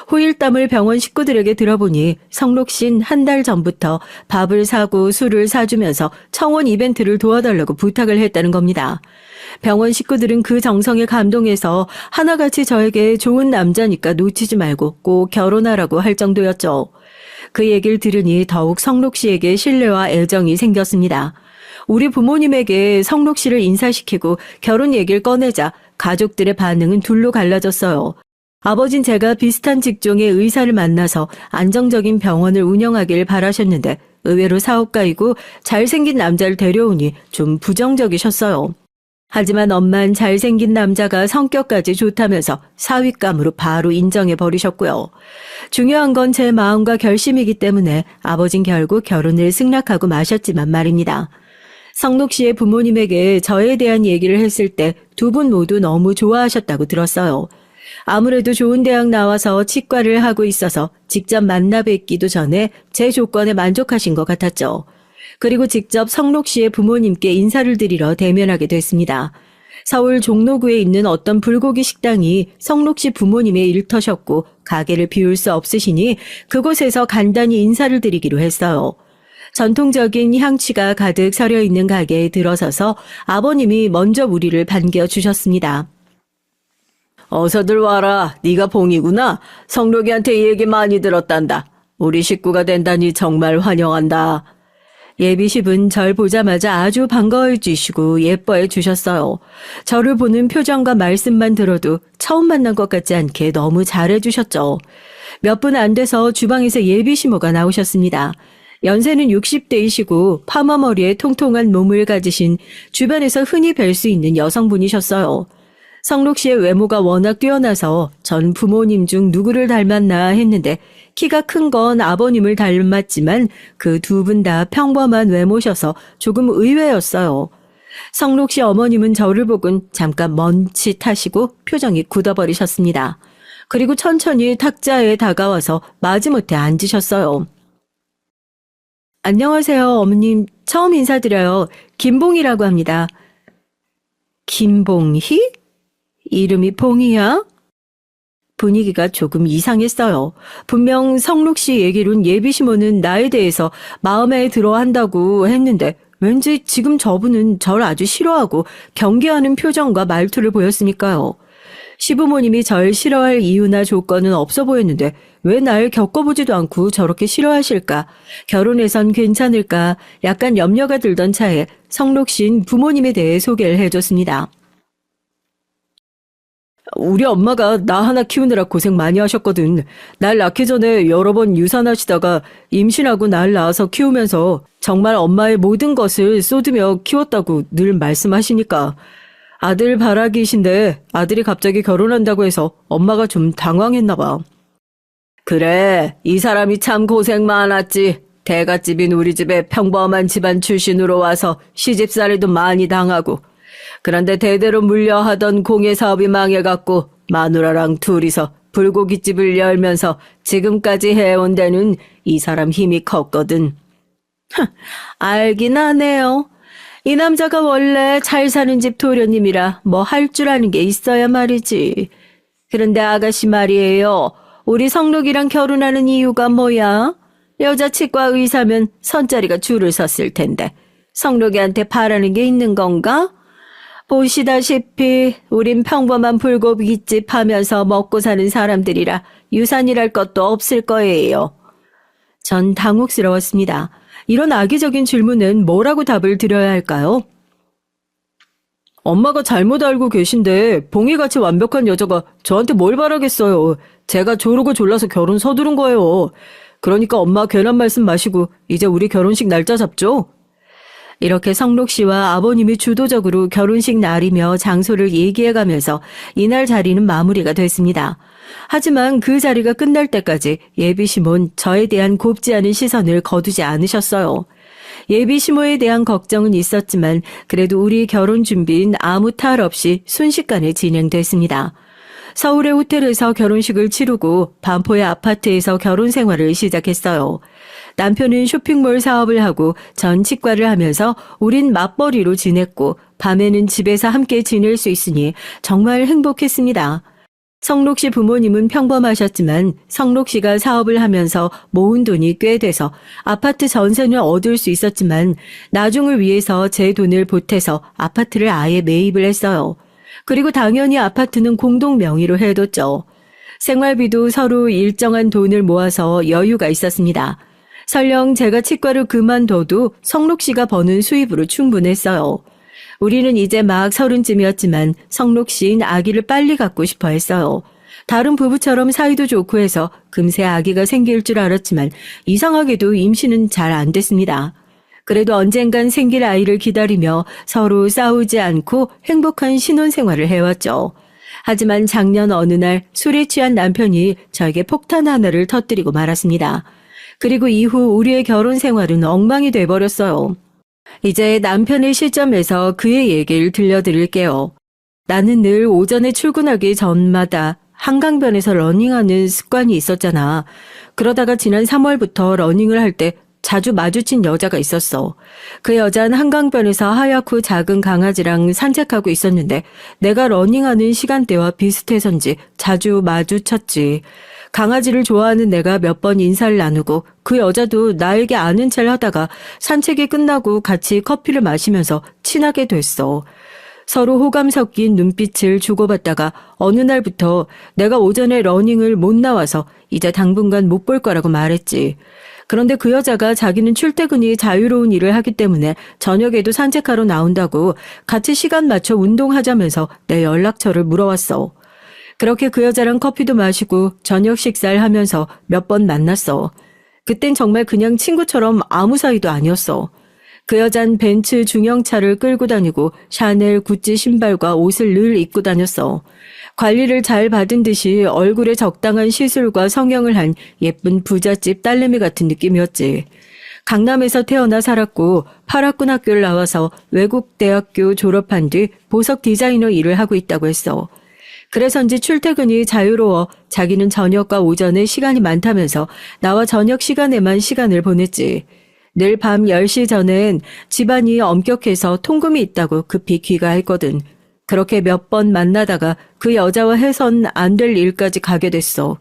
후일담을 병원 식구들에게 들어보니 성록 씨는 한 달 전부터 밥을 사고 술을 사주면서 청혼 이벤트를 도와달라고 부탁을 했다는 겁니다. 병원 식구들은 그 정성에 감동해서 하나같이 저에게 좋은 남자니까 놓치지 말고 꼭 결혼하라고 할 정도였죠. 그 얘기를 들으니 더욱 성록 씨에게 신뢰와 애정이 생겼습니다. 우리 부모님에게 성록 씨를 인사시키고 결혼 얘기를 꺼내자 가족들의 반응은 둘로 갈라졌어요. 아버진 제가 비슷한 직종의 의사를 만나서 안정적인 병원을 운영하길 바라셨는데 의외로 사업가이고 잘생긴 남자를 데려오니 좀 부정적이셨어요. 하지만 엄만 잘생긴 남자가 성격까지 좋다면서 사윗감으로 바로 인정해버리셨고요. 중요한 건 제 마음과 결심이기 때문에 아버진 결국 결혼을 승낙하고 마셨지만 말입니다. 성록 씨의 부모님에게 저에 대한 얘기를 했을 때 두 분 모두 너무 좋아하셨다고 들었어요. 아무래도 좋은 대학 나와서 치과를 하고 있어서 직접 만나 뵙기도 전에 제 조건에 만족하신 것 같았죠. 그리고 직접 성록 씨의 부모님께 인사를 드리러 대면하게 됐습니다. 서울 종로구에 있는 어떤 불고기 식당이 성록 씨 부모님의 일터셨고 가게를 비울 수 없으시니 그곳에서 간단히 인사를 드리기로 했어요. 전통적인 향취가 가득 서려 있는 가게에 들어서서 아버님이 먼저 우리를 반겨주셨습니다. 어서들 와라. 네가 봉이구나. 성록이한테 얘기 많이 들었단다. 우리 식구가 된다니 정말 환영한다. 예비십은 절 보자마자 아주 반가워해 주시고 예뻐해 주셨어요. 저를 보는 표정과 말씀만 들어도 처음 만난 것 같지 않게 너무 잘해 주셨죠. 몇 분 안 돼서 주방에서 예비시모가 나오셨습니다. 연세는 60대이시고 파마 머리에 통통한 몸을 가지신 주변에서 흔히 뵐 수 있는 여성분이셨어요. 성록 씨의 외모가 워낙 뛰어나서 전 부모님 중 누구를 닮았나 했는데 키가 큰 건 아버님을 닮았지만 그 두 분 다 평범한 외모셔서 조금 의외였어요. 성록 씨 어머님은 저를 보곤 잠깐 멈칫하시고 표정이 굳어버리셨습니다. 그리고 천천히 탁자에 다가와서 마지못해 앉으셨어요. 안녕하세요, 어머님. 처음 인사드려요. 김봉희라고 합니다. 김봉희? 이름이 봉희야? 분위기가 조금 이상했어요. 분명 성록 씨 얘기론 예비시모는 나에 대해서 마음에 들어 한다고 했는데 왠지 지금 저분은 저를 아주 싫어하고 경계하는 표정과 말투를 보였으니까요. 시부모님이 절 싫어할 이유나 조건은 없어 보였는데 왜 날 겪어보지도 않고 저렇게 싫어하실까? 결혼해선 괜찮을까? 약간 염려가 들던 차에 성록 씨는 부모님에 대해 소개를 해줬습니다. 우리 엄마가 나 하나 키우느라 고생 많이 하셨거든. 날 낳기 전에 여러 번 유산하시다가 임신하고 날 낳아서 키우면서 정말 엄마의 모든 것을 쏟으며 키웠다고 늘 말씀하시니까. 아들 바라기신데 아들이 갑자기 결혼한다고 해서 엄마가 좀 당황했나 봐. 그래, 이 사람이 참 고생 많았지. 대갓집인 우리 집에 평범한 집안 출신으로 와서 시집살이도 많이 당하고, 그런데 대대로 물려하던 공예 사업이 망해갖고 마누라랑 둘이서 불고기집을 열면서 지금까지 해온 데는 이 사람 힘이 컸거든. 알긴 하네요. 이 남자가 원래 잘 사는 집 도련님이라 뭐 할 줄 아는 게 있어야 말이지. 그런데 아가씨 말이에요. 우리 성록이랑 결혼하는 이유가 뭐야? 여자 치과 의사면 선자리가 줄을 섰을 텐데 성록이한테 바라는 게 있는 건가? 보시다시피 우린 평범한 불고기집 하면서 먹고 사는 사람들이라 유산이랄 것도 없을 거예요. 전 당혹스러웠습니다. 이런 악의적인 질문엔 뭐라고 답을 드려야 할까요? 엄마가 잘못 알고 계신데 봉이같이 완벽한 여자가 저한테 뭘 바라겠어요. 제가 조르고 졸라서 결혼 서두른 거예요. 그러니까 엄마 괜한 말씀 마시고 이제 우리 결혼식 날짜 잡죠? 이렇게 성록 씨와 아버님이 주도적으로 결혼식 날이며 장소를 얘기해가면서 이날 자리는 마무리가 됐습니다. 하지만 그 자리가 끝날 때까지 예비 시모는 저에 대한 곱지 않은 시선을 거두지 않으셨어요. 예비 시모에 대한 걱정은 있었지만 그래도 우리 결혼 준비는 아무 탈 없이 순식간에 진행됐습니다. 서울의 호텔에서 결혼식을 치르고 반포의 아파트에서 결혼 생활을 시작했어요. 남편은 쇼핑몰 사업을 하고 전 치과를 하면서 우린 맞벌이로 지냈고 밤에는 집에서 함께 지낼 수 있으니 정말 행복했습니다. 성록 씨 부모님은 평범하셨지만 성록 씨가 사업을 하면서 모은 돈이 꽤 돼서 아파트 전세는 얻을 수 있었지만 나중을 위해서 제 돈을 보태서 아파트를 아예 매입을 했어요. 그리고 당연히 아파트는 공동 명의로 해뒀죠. 생활비도 서로 일정한 돈을 모아서 여유가 있었습니다. 설령 제가 치과를 그만둬도 성록 씨가 버는 수입으로 충분했어요. 우리는 이제 막 30쯤이었지만 성록 씨는 아기를 빨리 갖고 싶어 했어요. 다른 부부처럼 사이도 좋고 해서 금세 아기가 생길 줄 알았지만 이상하게도 임신은 잘 안 됐습니다. 그래도 언젠간 생길 아이를 기다리며 서로 싸우지 않고 행복한 신혼생활을 해왔죠. 하지만 작년 어느 날 술에 취한 남편이 저에게 폭탄 하나를 터뜨리고 말았습니다. 그리고 이후 우리의 결혼 생활은 엉망이 돼버렸어요. 이제 남편의 시점에서 그의 얘기를 들려드릴게요. 나는 늘 오전에 출근하기 전마다 한강변에서 러닝하는 습관이 있었잖아. 그러다가 지난 3월부터 러닝을 할 때 자주 마주친 여자가 있었어. 그 여자는 한강변에서 하얗고 작은 강아지랑 산책하고 있었는데 내가 러닝하는 시간대와 비슷해서인지 자주 마주쳤지. 강아지를 좋아하는 내가 몇 번 인사를 나누고 그 여자도 나에게 아는 체를 하다가 산책이 끝나고 같이 커피를 마시면서 친하게 됐어. 서로 호감 섞인 눈빛을 주고받다가 어느 날부터 내가 오전에 러닝을 못 나와서 이제 당분간 못 볼 거라고 말했지. 그런데 그 여자가 자기는 출퇴근이 자유로운 일을 하기 때문에 저녁에도 산책하러 나온다고 같이 시간 맞춰 운동하자면서 내 연락처를 물어왔어. 그렇게 그 여자랑 커피도 마시고 저녁 식사를 하면서 몇 번 만났어. 그땐 정말 그냥 친구처럼 아무 사이도 아니었어. 그 여잔 벤츠 중형차를 끌고 다니고 샤넬 구찌 신발과 옷을 늘 입고 다녔어. 관리를 잘 받은 듯이 얼굴에 적당한 시술과 성형을 한 예쁜 부잣집 딸내미 같은 느낌이었지. 강남에서 태어나 살았고 파라군 학교를 나와서 외국 대학교 졸업한 뒤 보석 디자이너 일을 하고 있다고 했어. 그래서인지 출퇴근이 자유로워 자기는 저녁과 오전에 시간이 많다면서 나와 저녁 시간에만 시간을 보냈지. 늘 밤 10시 전엔 집안이 엄격해서 통금이 있다고 급히 귀가했거든. 그렇게 몇 번 만나다가 그 여자와 해선 안 될 일까지 가게 됐어.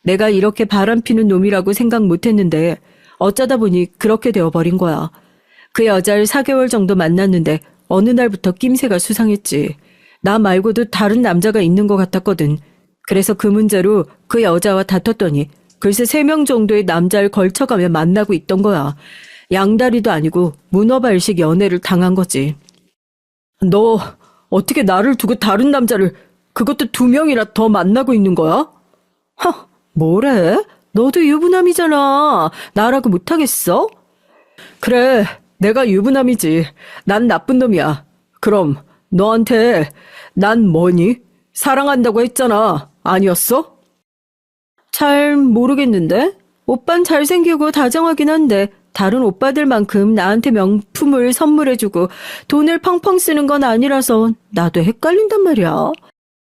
내가 이렇게 바람피는 놈이라고 생각 못했는데 어쩌다 보니 그렇게 되어버린 거야. 그 여자를 4개월 정도 만났는데 어느 날부터 낌새가 수상했지. 나 말고도 다른 남자가 있는 것 같았거든. 그래서 그 문제로 그 여자와 다퉜더니 글쎄 3명 정도의 남자를 걸쳐가며 만나고 있던 거야. 양다리도 아니고 문어발식 연애를 당한 거지. 너 어떻게 나를 두고 다른 남자를 그것도 2명이나 더 만나고 있는 거야? 뭐래? 너도 유부남이잖아. 나라고 못하겠어? 그래, 내가 유부남이지. 난 나쁜 놈이야. 그럼 너한테 난 뭐니? 사랑한다고 했잖아. 아니었어? 잘 모르겠는데? 오빤 잘생기고 다정하긴 한데 다른 오빠들만큼 나한테 명품을 선물해주고 돈을 펑펑 쓰는 건 아니라서 나도 헷갈린단 말이야.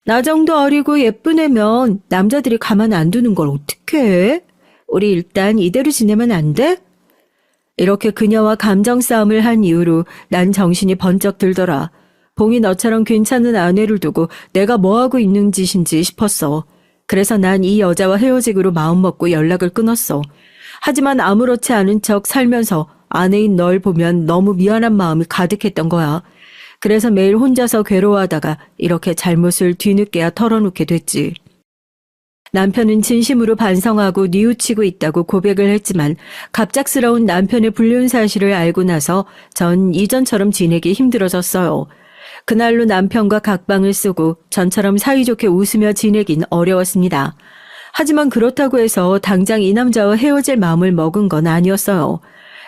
나 정도 어리고 예쁜 애면 남자들이 가만 안 두는 걸 어떻게 해? 우리 일단 이대로 지내면 안 돼? 이렇게 그녀와 감정 싸움을 한 이후로 난 정신이 번쩍 들더라. 봉이 너처럼 괜찮은 아내를 두고 내가 뭐하고 있는 짓인지 싶었어. 그래서 난 이 여자와 헤어지기로 마음먹고 연락을 끊었어. 하지만 아무렇지 않은 척 살면서 아내인 널 보면 너무 미안한 마음이 가득했던 거야. 그래서 매일 혼자서 괴로워하다가 이렇게 잘못을 뒤늦게야 털어놓게 됐지. 남편은 진심으로 반성하고 뉘우치고 있다고 고백을 했지만 갑작스러운 남편의 불륜 사실을 알고 나서 전 이전처럼 지내기 힘들어졌어요. 그날로 남편과 각방을 쓰고 전처럼 사이좋게 웃으며 지내긴 어려웠습니다. 하지만 그렇다고 해서 당장 이 남자와 헤어질 마음을 먹은 건 아니었어요.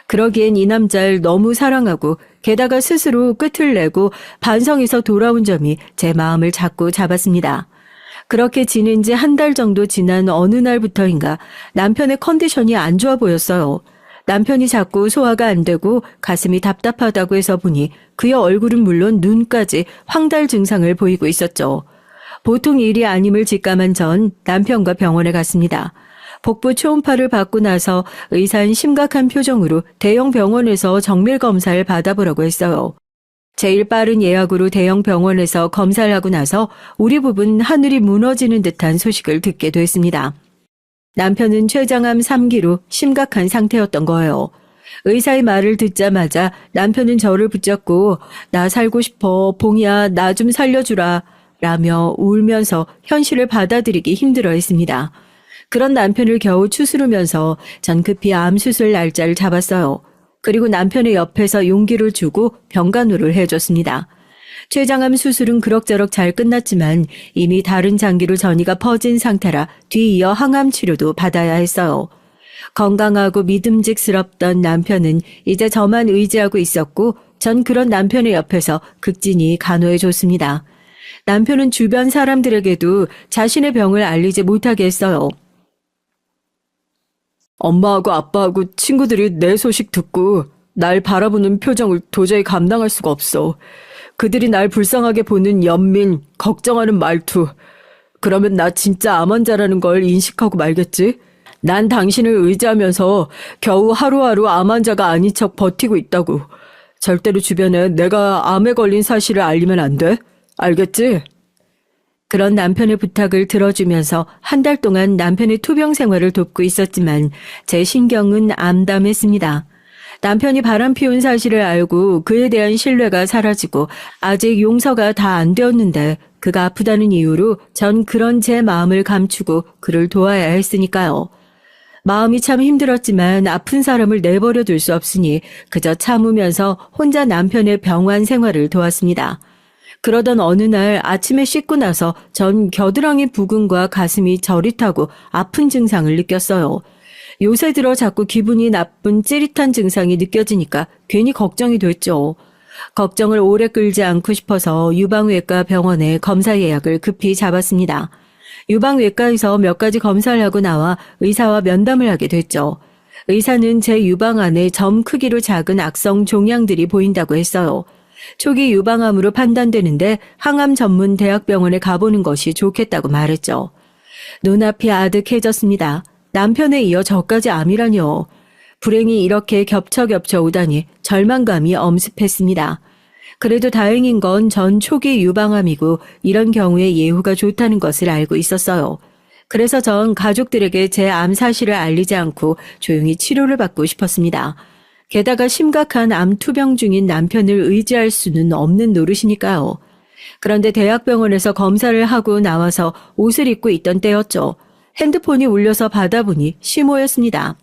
그러기엔 이 남자를 너무 사랑하고 게다가 스스로 끝을 내고 반성해서 돌아온 점이 제 마음을 자꾸 잡았습니다. 그렇게 지낸 지 한 달 정도 지난 어느 날부터인가 남편의 컨디션이 안 좋아 보였어요. 남편이 자꾸 소화가 안 되고 가슴이 답답하다고 해서 보니 그의 얼굴은 물론 눈까지 황달 증상을 보이고 있었죠. 보통 일이 아님을 직감한 전 남편과 병원에 갔습니다. 복부 초음파를 받고 나서 의사는 심각한 표정으로 대형 병원에서 정밀 검사를 받아보라고 했어요. 제일 빠른 예약으로 대형 병원에서 검사를 하고 나서 우리 부부는 하늘이 무너지는 듯한 소식을 듣게 됐습니다. 남편은 췌장암 3기로 심각한 상태였던 거예요. 의사의 말을 듣자마자 남편은 저를 붙잡고 나 살고 싶어, 봉이야, 나 좀 살려주라 라며 울면서 현실을 받아들이기 힘들어했습니다. 그런 남편을 겨우 추스르면서 전 급히 암 수술 날짜를 잡았어요. 그리고 남편의 옆에서 용기를 주고 병간호를 해줬습니다. 췌장암 수술은 그럭저럭 잘 끝났지만 이미 다른 장기로 전이가 퍼진 상태라 뒤이어 항암 치료도 받아야 했어요. 건강하고 믿음직스럽던 남편은 이제 저만 의지하고 있었고 전 그런 남편의 옆에서 극진히 간호해줬습니다. 남편은 주변 사람들에게도 자신의 병을 알리지 못하게 했어요. 엄마하고 아빠하고 친구들이 내 소식 듣고 날 바라보는 표정을 도저히 감당할 수가 없어. 그들이 날 불쌍하게 보는 연민, 걱정하는 말투. 그러면 나 진짜 암 환자라는 걸 인식하고 말겠지? 난 당신을 의지하면서 겨우 하루하루 암 환자가 아닌 척 버티고 있다고. 절대로 주변에 내가 암에 걸린 사실을 알리면 안 돼. 알겠지? 그런 남편의 부탁을 들어주면서 한 달 동안 남편의 투병 생활을 돕고 있었지만 제 신경은 암담했습니다. 남편이 바람 피운 사실을 알고 그에 대한 신뢰가 사라지고 아직 용서가 다 안 되었는데 그가 아프다는 이유로 전 그런 제 마음을 감추고 그를 도와야 했으니까요. 마음이 참 힘들었지만 아픈 사람을 내버려 둘 수 없으니 그저 참으면서 혼자 남편의 병환 생활을 도왔습니다. 그러던 어느 날 아침에 씻고 나서 전 겨드랑이 부근과 가슴이 저릿하고 아픈 증상을 느꼈어요. 요새 들어 자꾸 기분이 나쁜 찌릿한 증상이 느껴지니까 괜히 걱정이 됐죠. 걱정을 오래 끌지 않고 싶어서 유방외과 병원에 검사 예약을 급히 잡았습니다. 유방외과에서 몇 가지 검사를 하고 나와 의사와 면담을 하게 됐죠. 의사는 제 유방 안에 점 크기로 작은 악성 종양들이 보인다고 했어요. 초기 유방암으로 판단되는데 항암 전문 대학병원에 가보는 것이 좋겠다고 말했죠. 눈앞이 아득해졌습니다. 남편에 이어 저까지 암이라뇨. 불행이 이렇게 겹쳐 오다니 절망감이 엄습했습니다. 그래도 다행인 건 전 초기 유방암이고 이런 경우에 예후가 좋다는 것을 알고 있었어요. 그래서 전 가족들에게 제 암 사실을 알리지 않고 조용히 치료를 받고 싶었습니다. 게다가 심각한 암 투병 중인 남편을 의지할 수는 없는 노릇이니까요. 그런데 대학병원에서 검사를 하고 나와서 옷을 입고 있던 때였죠. 핸드폰이 울려서 받아보니 시모였습니다.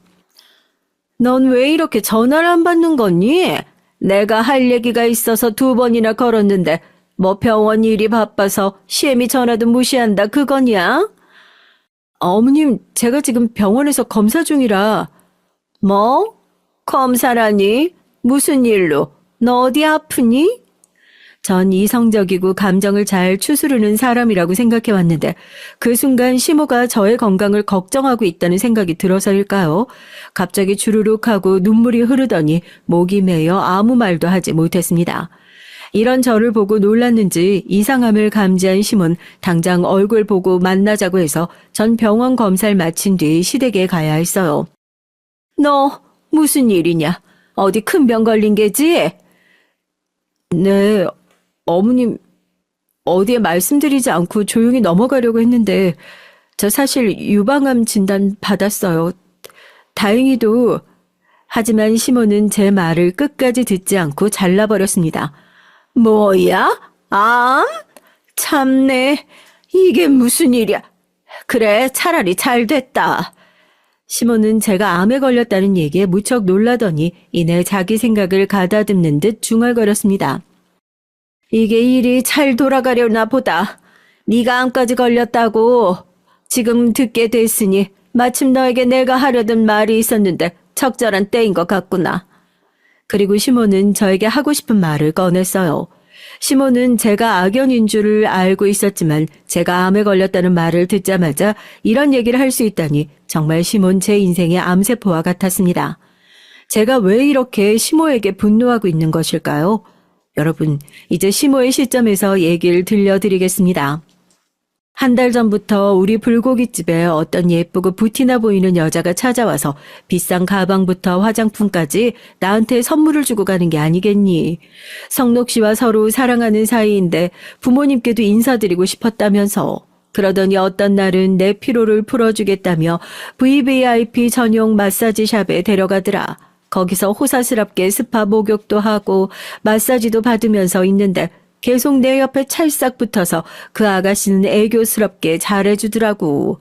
넌 왜 이렇게 전화를 안 받는 거니? 내가 할 얘기가 있어서 2번이나 걸었는데 뭐 병원 일이 바빠서 시엠이 전화도 무시한다 그거냐? 어머님, 제가 지금 병원에서 검사 중이라. 뭐? 검사라니? 무슨 일로? 너 어디 아프니? 전 이성적이고 감정을 잘 추스르는 사람이라고 생각해 왔는데 그 순간 시모가 저의 건강을 걱정하고 있다는 생각이 들어서일까요? 갑자기 주르륵 하고 눈물이 흐르더니 목이 메여 아무 말도 하지 못했습니다. 이런 저를 보고 놀랐는지 이상함을 감지한 시몬 당장 얼굴 보고 만나자고 해서 전 병원 검사를 마친 뒤 시댁에 가야 했어요. 너 무슨 일이냐? 어디 큰 병 걸린 게지? 네, 어머님 어디에 말씀드리지 않고 조용히 넘어가려고 했는데 저 사실 유방암 진단 받았어요. 다행히도. 하지만 시몬은 제 말을 끝까지 듣지 않고 잘라버렸습니다. 뭐야? 암? 참네. 이게 무슨 일이야. 그래, 차라리 잘 됐다. 시몬은 제가 암에 걸렸다는 얘기에 무척 놀라더니 이내 자기 생각을 가다듬는 듯 중얼거렸습니다. 이게 일이 잘 돌아가려나 보다. 네가 암까지 걸렸다고 지금 듣게 됐으니 마침 너에게 내가 하려던 말이 있었는데 적절한 때인 것 같구나. 그리고 시몬은 저에게 하고 싶은 말을 꺼냈어요. 시몬은 제가 악연인 줄을 알고 있었지만 제가 암에 걸렸다는 말을 듣자마자 이런 얘기를 할 수 있다니 정말 시몬 제 인생의 암세포와 같았습니다. 제가 왜 이렇게 시모에게 분노하고 있는 것일까요? 여러분, 이제 시모의 시점에서 얘기를 들려드리겠습니다. 한 달 전부터 우리 불고기집에 어떤 예쁘고 부티나 보이는 여자가 찾아와서 비싼 가방부터 화장품까지 나한테 선물을 주고 가는 게 아니겠니? 성록 씨와 서로 사랑하는 사이인데 부모님께도 인사드리고 싶었다면서. 그러더니 어떤 날은 내 피로를 풀어주겠다며 VVIP 전용 마사지 샵에 데려가더라. 거기서 호사스럽게 스파 목욕도 하고 마사지도 받으면서 있는데 계속 내 옆에 찰싹 붙어서 그 아가씨는 애교스럽게 잘해주더라고.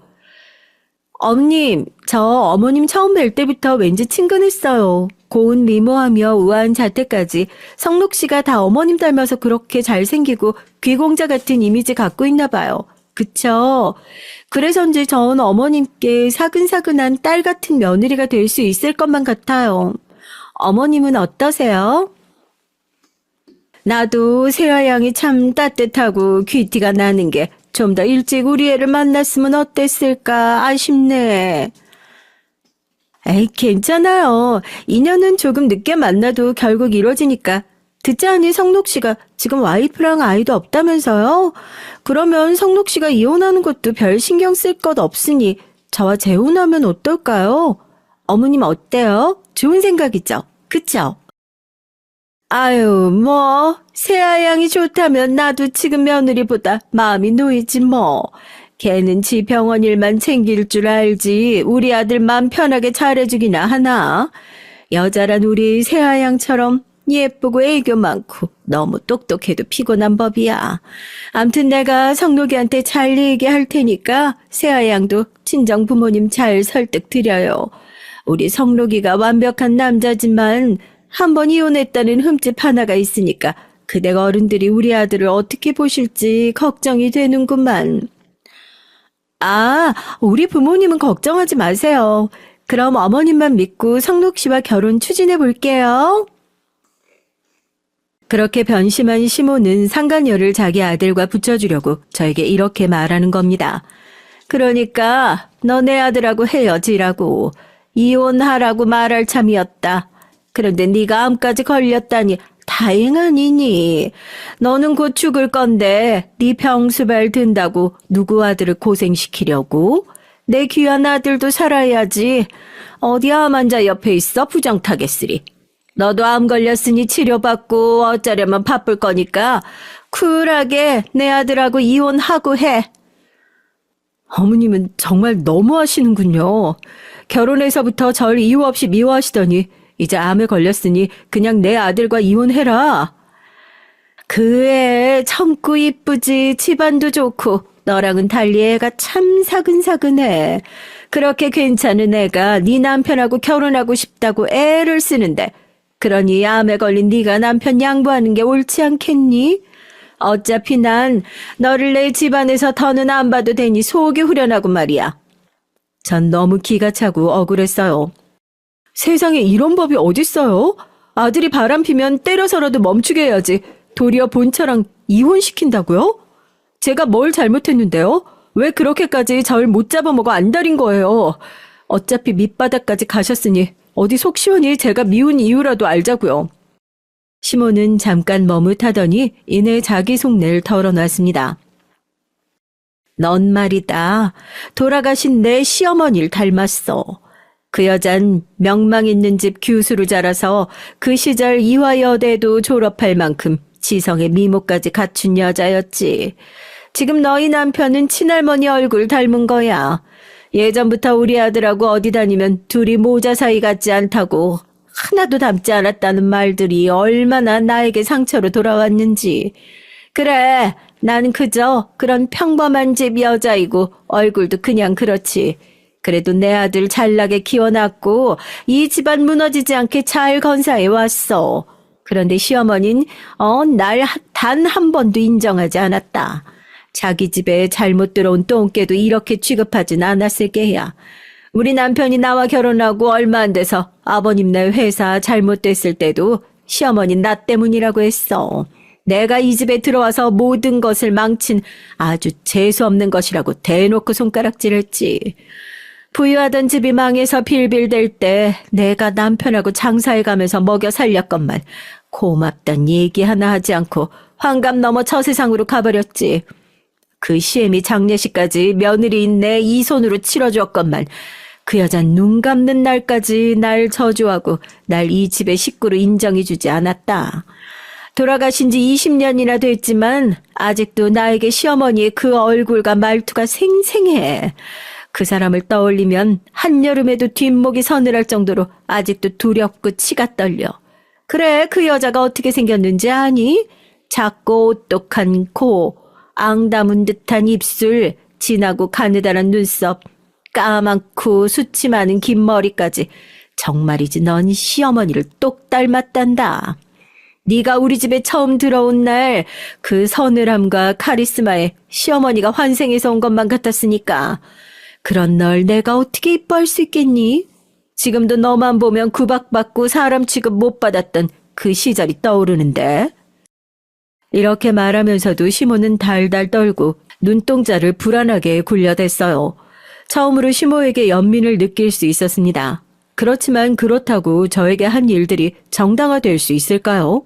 어머님, 저 어머님 처음 뵐 때부터 왠지 친근했어요. 고운 미모하며 우아한 자태까지 성록 씨가 다 어머님 닮아서 그렇게 잘생기고 귀공자 같은 이미지 갖고 있나 봐요. 그쵸? 그래서인지 전 어머님께 사근사근한 딸 같은 며느리가 될 수 있을 것만 같아요. 어머님은 어떠세요? 나도 세아 양이 참 따뜻하고 귀티가 나는 게 좀 더 일찍 우리 애를 만났으면 어땠을까 아쉽네. 에이, 괜찮아요. 인연은 조금 늦게 만나도 결국 이루어지니까. 듣지 않니 성록 씨가 지금 와이프랑 아이도 없다면서요? 그러면 성록 씨가 이혼하는 것도 별 신경 쓸 것 없으니 저와 재혼하면 어떨까요? 어머님 어때요? 좋은 생각이죠? 그쵸? 아유, 뭐 세아 양이 좋다면 나도 지금 며느리보다 마음이 놓이지 뭐. 걔는 지 병원 일만 챙길 줄 알지 우리 아들 맘 편하게 잘해주기나 하나. 여자란 우리 세아 양처럼 예쁘고 애교 많고 너무 똑똑해도 피곤한 법이야. 암튼 내가 성록이한테 잘 얘기할 테니까 세아 양도 친정 부모님 잘 설득드려요. 우리 성록이가 완벽한 남자지만 한 번 이혼했다는 흠집 하나가 있으니까 그댁 어른들이 우리 아들을 어떻게 보실지 걱정이 되는구만. 아, 우리 부모님은 걱정하지 마세요. 그럼 어머님만 믿고 성록 씨와 결혼 추진해 볼게요. 그렇게 변심한 시모는 상간녀를 자기 아들과 붙여주려고 저에게 이렇게 말하는 겁니다. 그러니까 너네 아들하고 헤어지라고 이혼하라고 말할 참이었다. 그런데 네가 암까지 걸렸다니 다행하니니. 너는 곧 죽을 건데 네 병수발 든다고 누구 아들을 고생시키려고? 내 귀한 아들도 살아야지. 어디 암 환자 옆에 있어 부정타겠으리. 너도 암 걸렸으니 치료받고 어쩌려면 바쁠 거니까 쿨하게 내 아들하고 이혼하고 해. 어머님은 정말 너무하시는군요. 결혼해서부터 절 이유 없이 미워하시더니 이제 암에 걸렸으니 그냥 내 아들과 이혼해라. 그 애 젊고 이쁘지 집안도 좋고 너랑은 달리 애가 참 사근사근해. 그렇게 괜찮은 애가 네 남편하고 결혼하고 싶다고 애를 쓰는데 그러니 암에 걸린 네가 남편 양보하는 게 옳지 않겠니? 어차피 난 너를 내 집안에서 더는 안 봐도 되니 속이 후련하고 말이야. 전 너무 기가 차고 억울했어요. 세상에 이런 법이 어딨어요? 아들이 바람 피면 때려서라도 멈추게 해야지. 도리어 본처랑 이혼시킨다고요? 제가 뭘 잘못했는데요? 왜 그렇게까지 절 못 잡아먹어 안달인 거예요? 어차피 밑바닥까지 가셨으니 어디 속 시원히 제가 미운 이유라도 알자고요. 시몬은 잠깐 머뭇하더니 이내 자기 속내를 털어놨습니다. 넌 말이다. 돌아가신 내 시어머니를 닮았어. 그 여잔 명망 있는 집 교수로 자라서 그 시절 이화여대도 졸업할 만큼 지성의 미모까지 갖춘 여자였지. 지금 너희 남편은 친할머니 얼굴 닮은 거야. 예전부터 우리 아들하고 어디 다니면 둘이 모자 사이 같지 않다고 하나도 닮지 않았다는 말들이 얼마나 나에게 상처로 돌아왔는지. 그래, 나는 그저 그런 평범한 집 여자이고 얼굴도 그냥 그렇지. 그래도 내 아들 잘나게 키워놨고 이 집안 무너지지 않게 잘 건사해 왔어. 그런데 시어머니는 날 단 한 번도 인정하지 않았다. 자기 집에 잘못 들어온 똥개도 이렇게 취급하진 않았을 게야. 우리 남편이 나와 결혼하고 얼마 안 돼서 아버님네 회사 잘못됐을 때도 시어머니 나 때문이라고 했어. 내가 이 집에 들어와서 모든 것을 망친 아주 재수없는 것이라고 대놓고 손가락질했지. 부유하던 집이 망해서 빌빌댈 때 내가 남편하고 장사해가면서 먹여 살렸건만 고맙단 얘기 하나 하지 않고 환갑 넘어 저 세상으로 가버렸지. 그 시애미 장례식까지 며느리인 내 이 손으로 치러주었건만 그 여잔 눈 감는 날까지 날 저주하고 날 이 집의 식구로 인정해주지 않았다. 돌아가신 지 20년이나 됐지만 아직도 나에게 시어머니의 그 얼굴과 말투가 생생해. 그 사람을 떠올리면 한여름에도 뒷목이 서늘할 정도로 아직도 두렵고 치가 떨려. 그래, 그 여자가 어떻게 생겼는지 아니? 작고 오똑한 코, 앙담은 듯한 입술, 진하고 가느다란 눈썹, 까맣고 수치 많은 긴 머리까지. 정말이지 넌 시어머니를 똑 닮았단다. 네가 우리 집에 처음 들어온 날 그 서늘함과 카리스마에 시어머니가 환생해서 온 것만 같았으니까. 그런 널 내가 어떻게 이뻐할 수 있겠니? 지금도 너만 보면 구박받고 사람 취급 못 받았던 그 시절이 떠오르는데. 이렇게 말하면서도 시모는 달달 떨고 눈동자를 불안하게 굴려댔어요. 처음으로 시모에게 연민을 느낄 수 있었습니다. 그렇지만 그렇다고 저에게 한 일들이 정당화될 수 있을까요?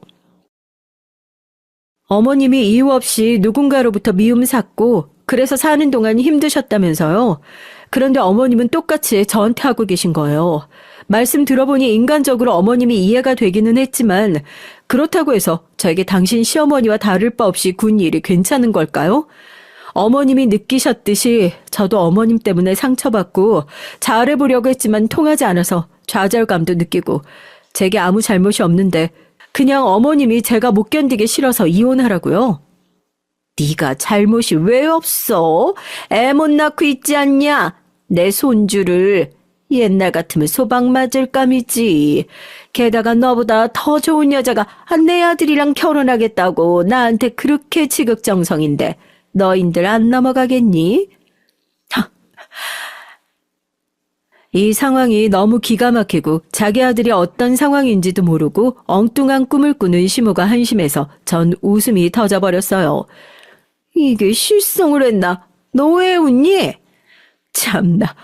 어머님이 이유 없이 누군가로부터 미움 샀고 그래서 사는 동안 힘드셨다면서요. 그런데 어머님은 똑같이 저한테 하고 계신 거예요. 말씀 들어보니 인간적으로 어머님이 이해가 되기는 했지만 그렇다고 해서 저에게 당신 시어머니와 다를 바 없이 군 일이 괜찮은 걸까요? 어머님이 느끼셨듯이 저도 어머님 때문에 상처받고 잘해보려고 했지만 통하지 않아서 좌절감도 느끼고 제게 아무 잘못이 없는데 그냥 어머님이 제가 못 견디기 싫어서 이혼하라고요. 네가 잘못이 왜 없어? 애 못 낳고 있지 않냐? 내 손주를. 옛날 같으면 소방 맞을 감이지. 게다가 너보다 더 좋은 여자가 내 아들이랑 결혼하겠다고 나한테 그렇게 지극정성인데 너인들 안 넘어가겠니? 이 상황이 너무 기가 막히고 자기 아들이 어떤 상황인지도 모르고 엉뚱한 꿈을 꾸는 시모가 한심해서 전 웃음이 터져버렸어요. 이게 실성을 했나? 너 왜 웃니? 참나,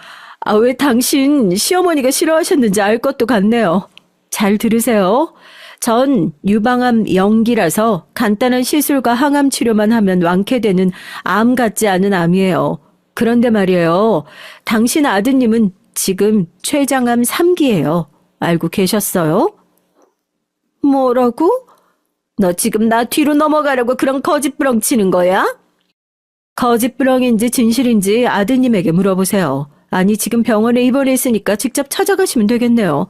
왜 당신 시어머니가 싫어하셨는지 알 것도 같네요. 잘 들으세요. 전 유방암 영기라서 간단한 시술과 항암 치료만 하면 완쾌되는 암 같지 않은 암이에요. 그런데 말이에요. 당신 아드님은 지금 췌장암 3기예요. 알고 계셨어요? 뭐라고? 너 지금 나 뒤로 넘어가려고 그런 거짓부렁 치는 거야? 거짓부렁인지 진실인지 아드님에게 물어보세요. 아니, 지금 병원에 입원했으니까 직접 찾아가시면 되겠네요.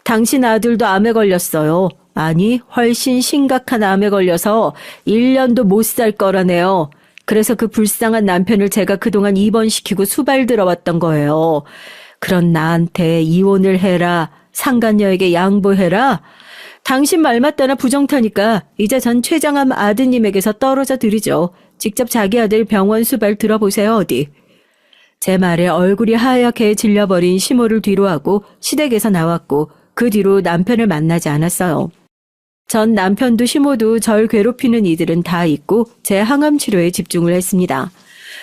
당신 아들도 암에 걸렸어요. 아니, 훨씬 심각한 암에 걸려서 1년도 못 살 거라네요. 그래서 그 불쌍한 남편을 제가 그동안 입원시키고 수발 들어왔던 거예요. 그런 나한테 이혼을 해라, 상간녀에게 양보해라. 당신 말 맞다나 부정타니까 이제 전 췌장암 아드님에게서 떨어져 드리죠. 직접 자기 아들 병원 수발 들어보세요, 어디. 제 말에 얼굴이 하얗게 질려버린 시모를 뒤로하고 시댁에서 나왔고 그 뒤로 남편을 만나지 않았어요. 전 남편도 시모도 절 괴롭히는 이들은 다 잊고 제 항암 치료에 집중을 했습니다.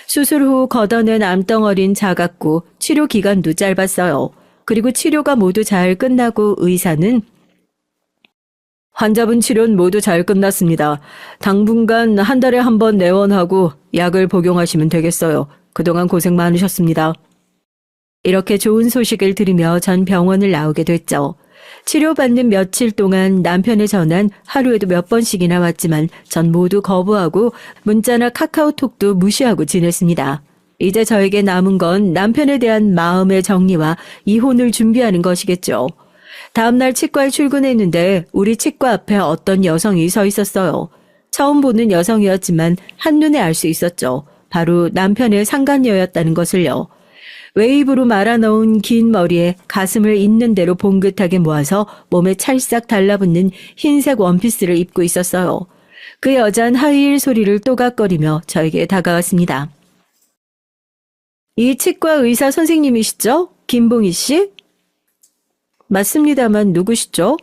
수술 후 걷어낸 암덩어린 작았고 치료 기간도 짧았어요. 그리고 치료가 모두 잘 끝나고 의사는 환자분 치료는 모두 잘 끝났습니다. 당분간 한 달에 한 번 내원하고 약을 복용하시면 되겠어요. 그동안 고생 많으셨습니다. 이렇게 좋은 소식을 들으며 전 병원을 나오게 됐죠. 치료받는 며칠 동안 남편의 전화는 하루에도 몇 번씩이나 왔지만 전 모두 거부하고 문자나 카카오톡도 무시하고 지냈습니다. 이제 저에게 남은 건 남편에 대한 마음의 정리와 이혼을 준비하는 것이겠죠. 다음날 치과에 출근했는데 우리 치과 앞에 어떤 여성이 서 있었어요. 처음 보는 여성이었지만 한눈에 알 수 있었죠. 바로 남편의 상간녀였다는 것을요. 웨이브로 말아넣은 긴 머리에 가슴을 있는 대로 봉긋하게 모아서 몸에 찰싹 달라붙는 흰색 원피스를 입고 있었어요. 그 여자는 하이힐 소리를 또각거리며 저에게 다가왔습니다. 이 치과 의사 선생님이시죠? 김봉희 씨? 맞습니다만 누구시죠?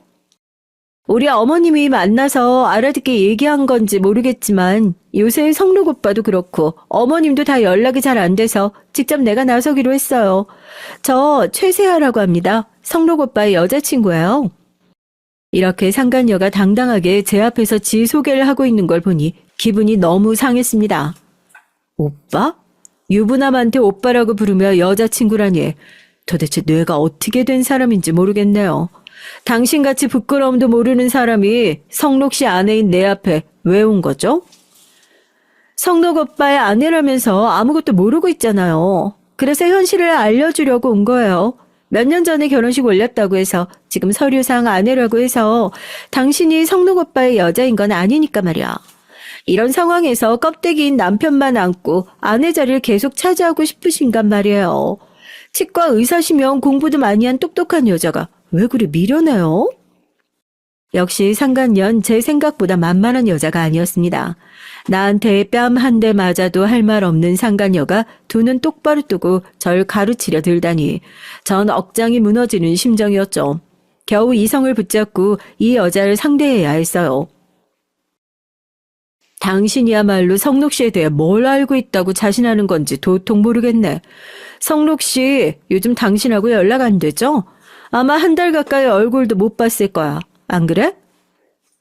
우리 어머님이 만나서 알아듣게 얘기한 건지 모르겠지만 요새 성록 오빠도 그렇고 어머님도 다 연락이 잘 안 돼서 직접 내가 나서기로 했어요. 저 최세아라고 합니다. 성록 오빠의 여자친구예요. 이렇게 상간녀가 당당하게 제 앞에서 지 소개를 하고 있는 걸 보니 기분이 너무 상했습니다. 오빠? 유부남한테 오빠라고 부르며 여자친구라니. 도대체 뇌가 어떻게 된 사람인지 모르겠네요. 당신같이 부끄러움도 모르는 사람이 성록 씨 아내인 내 앞에 왜 온 거죠? 성록 오빠의 아내라면서 아무것도 모르고 있잖아요. 그래서 현실을 알려주려고 온 거예요. 몇 년 전에 결혼식 올렸다고 해서 지금 서류상 아내라고 해서 당신이 성록 오빠의 여자인 건 아니니까 말이야. 이런 상황에서 껍데기인 남편만 안고 아내 자리를 계속 차지하고 싶으신간 말이에요. 치과 의사시면 공부도 많이 한 똑똑한 여자가 왜 그리 미련해요? 역시 상간년 제 생각보다 만만한 여자가 아니었습니다. 나한테 뺨 한 대 맞아도 할 말 없는 상간녀가 두 눈 똑바로 뜨고 절 가르치려 들다니 전 억장이 무너지는 심정이었죠. 겨우 이성을 붙잡고 이 여자를 상대해야 했어요. 당신이야말로 성록 씨에 대해 뭘 알고 있다고 자신하는 건지 도통 모르겠네. 성록 씨 요즘 당신하고 연락 안 되죠? 아마 한 달 가까이 얼굴도 못 봤을 거야. 안 그래?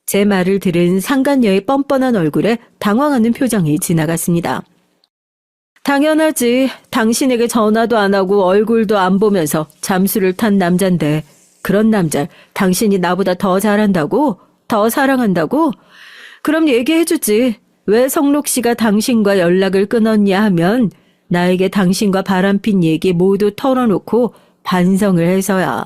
제 말을 들은 상간녀의 뻔뻔한 얼굴에 당황하는 표정이 지나갔습니다. 당연하지. 당신에게 전화도 안 하고 얼굴도 안 보면서 잠수를 탄 남잔데 그런 남자 당신이 나보다 더 잘한다고? 더 사랑한다고? 그럼 얘기해주지. 왜 성록 씨가 당신과 연락을 끊었냐 하면 나에게 당신과 바람핀 얘기 모두 털어놓고 반성을 해서야.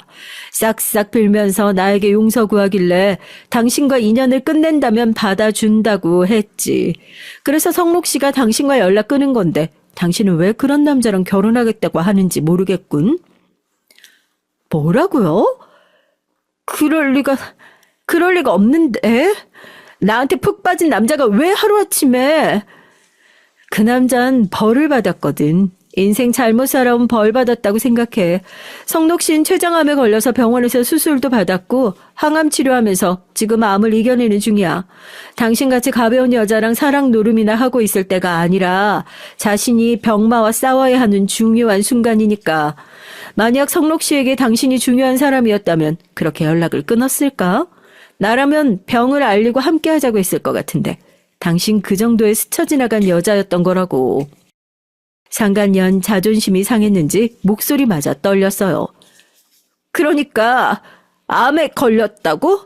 싹싹 빌면서 나에게 용서 구하길래 당신과 인연을 끝낸다면 받아준다고 했지. 그래서 성록 씨가 당신과 연락 끊은 건데 당신은 왜 그런 남자랑 결혼하겠다고 하는지 모르겠군. 뭐라고요? 그럴 리가 없는데? 나한테 푹 빠진 남자가 왜 하루아침에? 그 남잔 벌을 받았거든. 인생 잘못 살아온 벌 받았다고 생각해. 성록 씨는 췌장암에 걸려서 병원에서 수술도 받았고 항암 치료하면서 지금 암을 이겨내는 중이야. 당신같이 가벼운 여자랑 사랑 노름이나 하고 있을 때가 아니라 자신이 병마와 싸워야 하는 중요한 순간이니까. 만약 성록 씨에게 당신이 중요한 사람이었다면 그렇게 연락을 끊었을까? 나라면 병을 알리고 함께 하자고 했을 것 같은데 당신 그 정도의 스쳐 지나간 여자였던 거라고. 상간년 자존심이 상했는지 목소리마저 떨렸어요. 그러니까 암에 걸렸다고?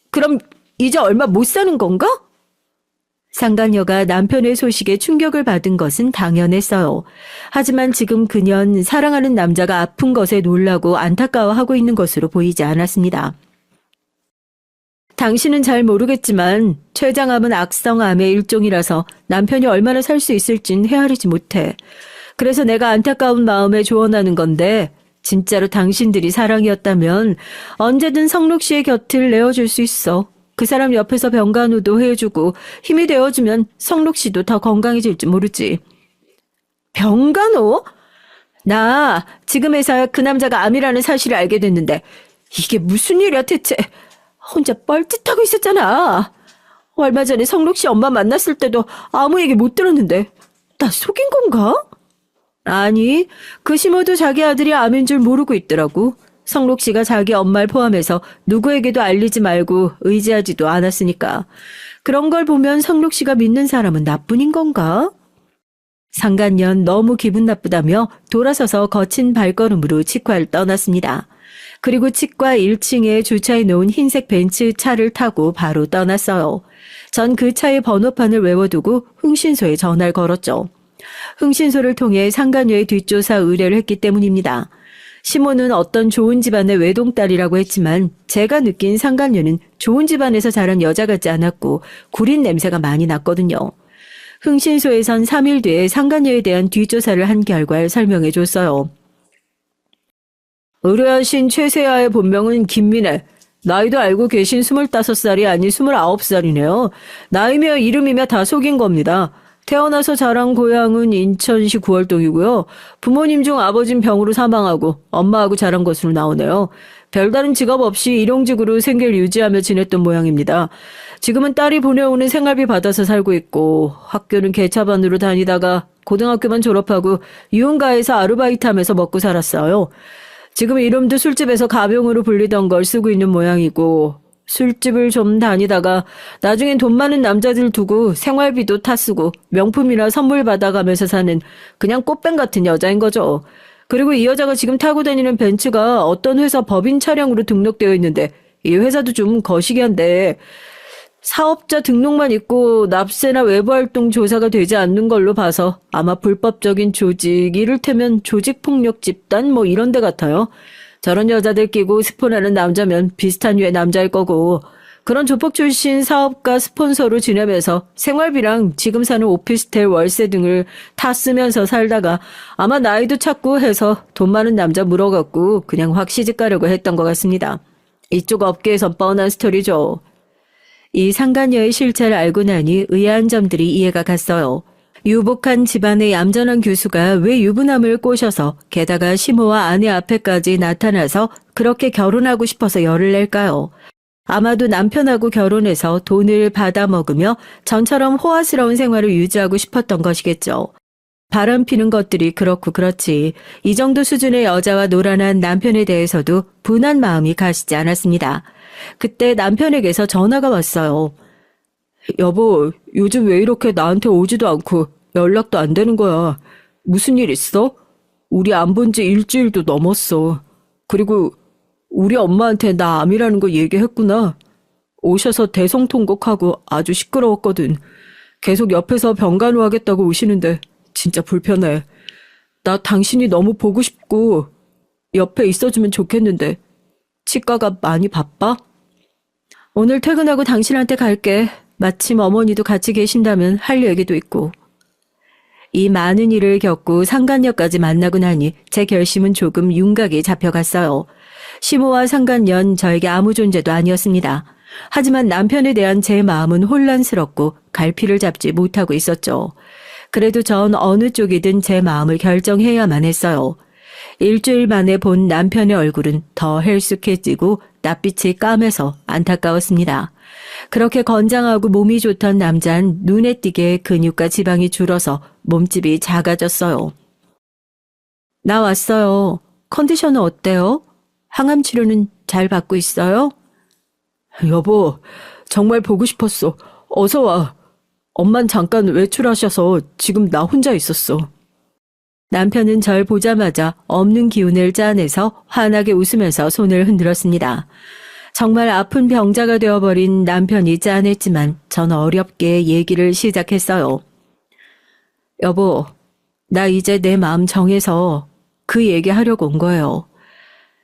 그럼 이제 얼마 못 사는 건가? 상간녀가 남편의 소식에 충격을 받은 것은 당연했어요. 하지만 지금 그년 사랑하는 남자가 아픈 것에 놀라고 안타까워하고 있는 것으로 보이지 않았습니다. 당신은 잘 모르겠지만 췌장암은 악성암의 일종이라서 남편이 얼마나 살 수 있을진 헤아리지 못해. 그래서 내가 안타까운 마음에 조언하는 건데 진짜로 당신들이 사랑이었다면 언제든 성록 씨의 곁을 내어줄 수 있어. 그 사람 옆에서 병간호도 해주고 힘이 되어주면 성록 씨도 더 건강해질지 모르지. 병간호? 나 지금에서야 그 남자가 암이라는 사실을 알게 됐는데 이게 무슨 일이야 대체. 혼자 뻘짓하고 있었잖아. 얼마 전에 성록 씨 엄마 만났을 때도 아무 얘기 못 들었는데 나 속인 건가? 아니, 그 시모도 자기 아들이 암인 줄 모르고 있더라고. 성록 씨가 자기 엄마를 포함해서 누구에게도 알리지 말고 의지하지도 않았으니까. 그런 걸 보면 성록 씨가 믿는 사람은 나뿐인 건가? 상간년 너무 기분 나쁘다며 돌아서서 거친 발걸음으로 치과를 떠났습니다. 그리고 치과 1층에 주차해 놓은 흰색 벤츠 차를 타고 바로 떠났어요. 전 그 차의 번호판을 외워두고 흥신소에 전화를 걸었죠. 흥신소를 통해 상간녀의 뒷조사 의뢰를 했기 때문입니다. 시모는 어떤 좋은 집안의 외동딸이라고 했지만 제가 느낀 상간녀는 좋은 집안에서 자란 여자 같지 않았고 구린 냄새가 많이 났거든요. 흥신소에선 3일 뒤에 상간녀에 대한 뒷조사를 한 결과를 설명해 줬어요. 의뢰하신 최세아의 본명은 김민혜. 나이도 알고 계신 25살이 아닌 29살이네요. 나이며 이름이며 다 속인 겁니다. 태어나서 자란 고향은 인천시 구월동이고요. 부모님 중 아버진 병으로 사망하고 엄마하고 자란 것으로 나오네요. 별다른 직업 없이 일용직으로 생계를 유지하며 지냈던 모양입니다. 지금은 딸이 보내오는 생활비 받아서 살고 있고 학교는 개차반으로 다니다가 고등학교만 졸업하고 유흥가에서 아르바이트하면서 먹고 살았어요. 지금 이름도 술집에서 가병으로 불리던 걸 쓰고 있는 모양이고 술집을 좀 다니다가 나중엔 돈 많은 남자들 두고 생활비도 타쓰고 명품이나 선물 받아가면서 사는 그냥 꽃뱀 같은 여자인 거죠. 그리고 이 여자가 지금 타고 다니는 벤츠가 어떤 회사 법인 차량으로 등록되어 있는데 이 회사도 좀 거시기한데 사업자 등록만 있고 납세나 외부활동 조사가 되지 않는 걸로 봐서 아마 불법적인 조직, 이를테면 조직폭력 집단 뭐 이런 데 같아요. 저런 여자들 끼고 스폰하는 남자면 비슷한 류의 남자일 거고 그런 조폭 출신 사업가 스폰서로 지내면서 생활비랑 지금 사는 오피스텔 월세 등을 다 쓰면서 살다가 아마 나이도 찾고 해서 돈 많은 남자 물어갖고 그냥 확 시집가려고 했던 것 같습니다. 이쪽 업계에선 뻔한 스토리죠. 이 상간녀의 실체를 알고 나니 의아한 점들이 이해가 갔어요. 유복한 집안의 얌전한 교수가 왜 유부남을 꼬셔서 게다가 시모와 아내 앞에까지 나타나서 그렇게 결혼하고 싶어서 열을 낼까요? 아마도 남편하고 결혼해서 돈을 받아먹으며 전처럼 호화스러운 생활을 유지하고 싶었던 것이겠죠. 바람 피는 것들이 그렇고 그렇지 이 정도 수준의 여자와 노란한 남편에 대해서도 분한 마음이 가시지 않았습니다. 그때 남편에게서 전화가 왔어요. 여보, 요즘 왜 이렇게 나한테 오지도 않고 연락도 안 되는 거야? 무슨 일 있어? 우리 안 본 지 일주일도 넘었어. 그리고 우리 엄마한테 나 암이라는 거 얘기했구나. 오셔서 대성통곡하고 아주 시끄러웠거든. 계속 옆에서 병간호하겠다고 오시는데 진짜 불편해. 나 당신이 너무 보고 싶고 옆에 있어주면 좋겠는데 치과가 많이 바빠? 오늘 퇴근하고 당신한테 갈게. 마침 어머니도 같이 계신다면 할 얘기도 있고. 이 많은 일을 겪고 상간녀까지 만나고 나니 제 결심은 조금 윤곽이 잡혀갔어요. 시모와 상간녀는 저에게 아무 존재도 아니었습니다. 하지만 남편에 대한 제 마음은 혼란스럽고 갈피를 잡지 못하고 있었죠. 그래도 전 어느 쪽이든 제 마음을 결정해야만 했어요. 일주일 만에 본 남편의 얼굴은 더 헬쑥해지고 낯빛이 까매서 안타까웠습니다. 그렇게 건장하고 몸이 좋던 남잔 눈에 띄게 근육과 지방이 줄어서 몸집이 작아졌어요. 나 왔어요. 컨디션은 어때요? 항암 치료는 잘 받고 있어요? 여보, 정말 보고 싶었어. 어서 와. 엄만 잠깐 외출하셔서 지금 나 혼자 있었어. 남편은 절 보자마자 없는 기운을 짜내서 환하게 웃으면서 손을 흔들었습니다. 정말 아픈 병자가 되어버린 남편이 짠했지만 전 어렵게 얘기를 시작했어요. 여보, 나 이제 내 마음 정해서 그 얘기하려고 온 거예요.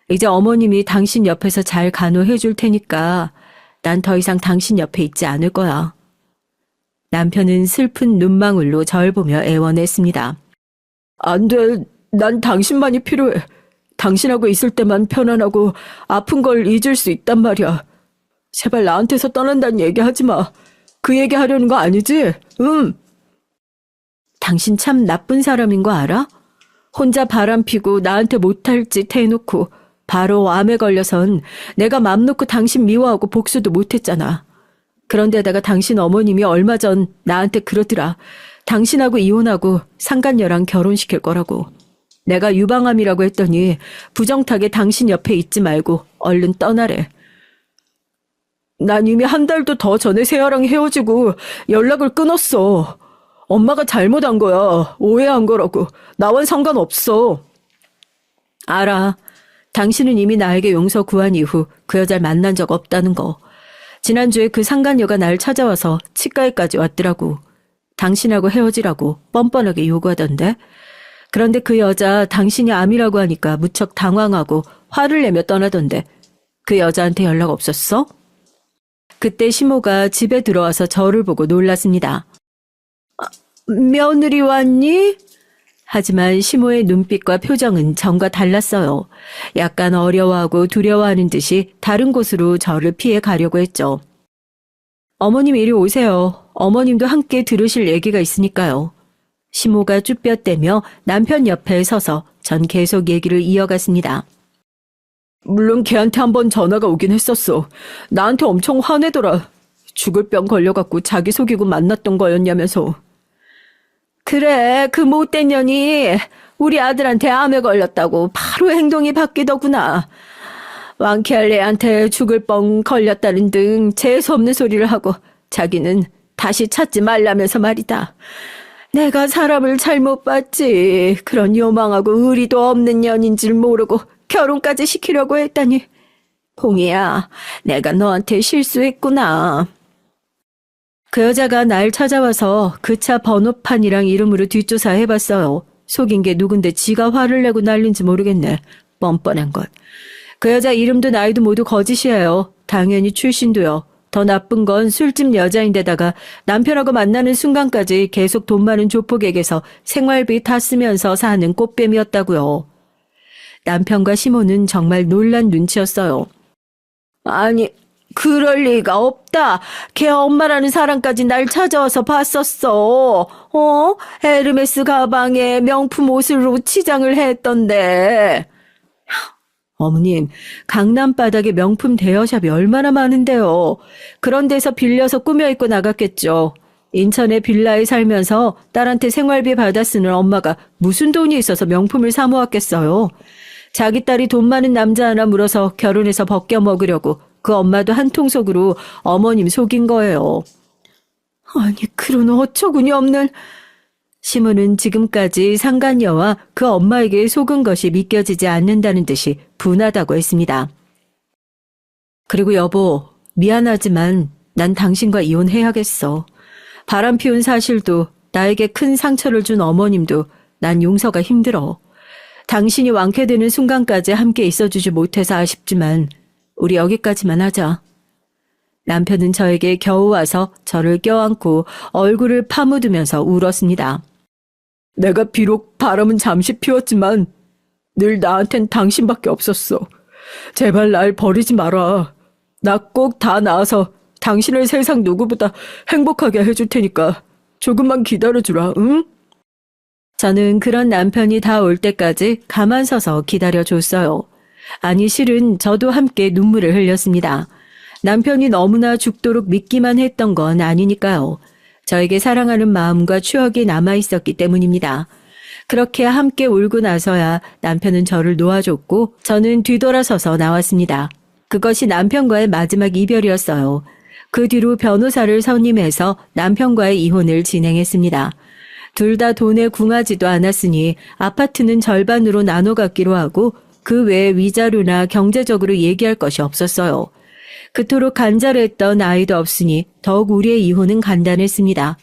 이제 어머님이 당신 옆에서 잘 간호해 줄 테니까 난 더 이상 당신 옆에 있지 않을 거야. 남편은 슬픈 눈망울로 절 보며 애원했습니다. 안 돼. 난 당신만이 필요해. 당신하고 있을 때만 편안하고 아픈 걸 잊을 수 있단 말이야. 제발 나한테서 떠난다는 얘기 하지 마. 그 얘기 하려는 거 아니지? 당신 참 나쁜 사람인 거 알아? 혼자 바람 피고 나한테 못할 짓 해놓고 바로 암에 걸려선 내가 맘 놓고 당신 미워하고 복수도 못했잖아. 그런데다가 당신 어머님이 얼마 전 나한테 그러더라. 당신하고 이혼하고 상간녀랑 결혼시킬 거라고. 내가 유방암이라고 했더니 부정타게 당신 옆에 있지 말고 얼른 떠나래. 난 이미 한 달도 더 전에 세아랑 헤어지고 연락을 끊었어. 엄마가 잘못한 거야. 오해한 거라고. 나와는 상관없어. 알아. 당신은 이미 나에게 용서 구한 이후 그 여자를 만난 적 없다는 거. 지난주에 그 상간녀가 날 찾아와서 치과에까지 왔더라고. 당신하고 헤어지라고 뻔뻔하게 요구하던데. 그런데 그 여자 당신이 암이라고 하니까 무척 당황하고 화를 내며 떠나던데. 그 여자한테 연락 없었어? 그때 시모가 집에 들어와서 저를 보고 놀랐습니다. 며느리 왔니? 하지만 시모의 눈빛과 표정은 전과 달랐어요. 약간 어려워하고 두려워하는 듯이 다른 곳으로 저를 피해 가려고 했죠. 어머님 이리 오세요. 어머님도 함께 들으실 얘기가 있으니까요. 시모가 쭈뼛대며 남편 옆에 서서 전 계속 얘기를 이어갔습니다. 물론 걔한테 한번 전화가 오긴 했었어. 나한테 엄청 화내더라. 죽을 병 걸려갖고 자기 속이고 만났던 거였냐면서. 그래, 그 못된 년이 우리 아들한테 암에 걸렸다고 바로 행동이 바뀌더구나. 왕쾌할 애한테 죽을 뻥 걸렸다는 등 재수없는 소리를 하고 자기는 다시 찾지 말라면서 말이다. 내가 사람을 잘못 봤지. 그런 요망하고 의리도 없는 년인 줄 모르고 결혼까지 시키려고 했다니. 봉이야, 내가 너한테 실수했구나. 그 여자가 날 찾아와서 그 차 번호판이랑 이름으로 뒷조사 해봤어요. 속인 게 누군데 지가 화를 내고 난린지 모르겠네. 뻔뻔한 것. 그 여자 이름도 나이도 모두 거짓이에요. 당연히 출신도요. 더 나쁜 건 술집 여자인데다가 남편하고 만나는 순간까지 계속 돈 많은 조폭에게서 생활비 다 쓰면서 사는 꽃뱀이었다고요. 남편과 시모는 정말 놀란 눈치였어요. 아니, 그럴 리가 없다. 걔 엄마라는 사람까지 날 찾아와서 봤었어. 에르메스 가방에 명품 옷으로 치장을 했던데. 어머님, 강남 바닥에 명품 대여샵이 얼마나 많은데요. 그런 데서 빌려서 꾸며 입고 나갔겠죠. 인천의 빌라에 살면서 딸한테 생활비 받아 쓰는 엄마가 무슨 돈이 있어서 명품을 사 모았겠어요. 자기 딸이 돈 많은 남자 하나 물어서 결혼해서 벗겨 먹으려고 그 엄마도 한통 속으로 어머님 속인 거예요. 아니, 그런 어처구니 없는... 시모는 지금까지 상간녀와 그 엄마에게 속은 것이 믿겨지지 않는다는 듯이 분하다고 했습니다. 그리고 여보, 미안하지만 난 당신과 이혼해야겠어. 바람 피운 사실도 나에게 큰 상처를 준 어머님도 난 용서가 힘들어. 당신이 완쾌되는 순간까지 함께 있어주지 못해서 아쉽지만 우리 여기까지만 하자. 남편은 저에게 겨우 와서 저를 껴안고 얼굴을 파묻으면서 울었습니다. 내가 비록 바람은 잠시 피웠지만 늘 나한텐 당신밖에 없었어. 제발 날 버리지 마라. 나 꼭 다 나아서 당신을 세상 누구보다 행복하게 해줄 테니까 조금만 기다려주라, 응? 저는 그런 남편이 다 올 때까지 가만 서서 기다려줬어요. 아니, 실은 저도 함께 눈물을 흘렸습니다. 남편이 너무나 죽도록 믿기만 했던 건 아니니까요. 저에게 사랑하는 마음과 추억이 남아있었기 때문입니다. 그렇게 함께 울고 나서야 남편은 저를 놓아줬고 저는 뒤돌아서서 나왔습니다. 그것이 남편과의 마지막 이별이었어요. 그 뒤로 변호사를 선임해서 남편과의 이혼을 진행했습니다. 둘 다 돈에 궁하지도 않았으니 아파트는 절반으로 나눠 갖기로 하고 그 외에 위자료나 경제적으로 얘기할 것이 없었어요. 그토록 간절했던 아이도 없으니 더욱 우리의 이혼은 간단했습니다.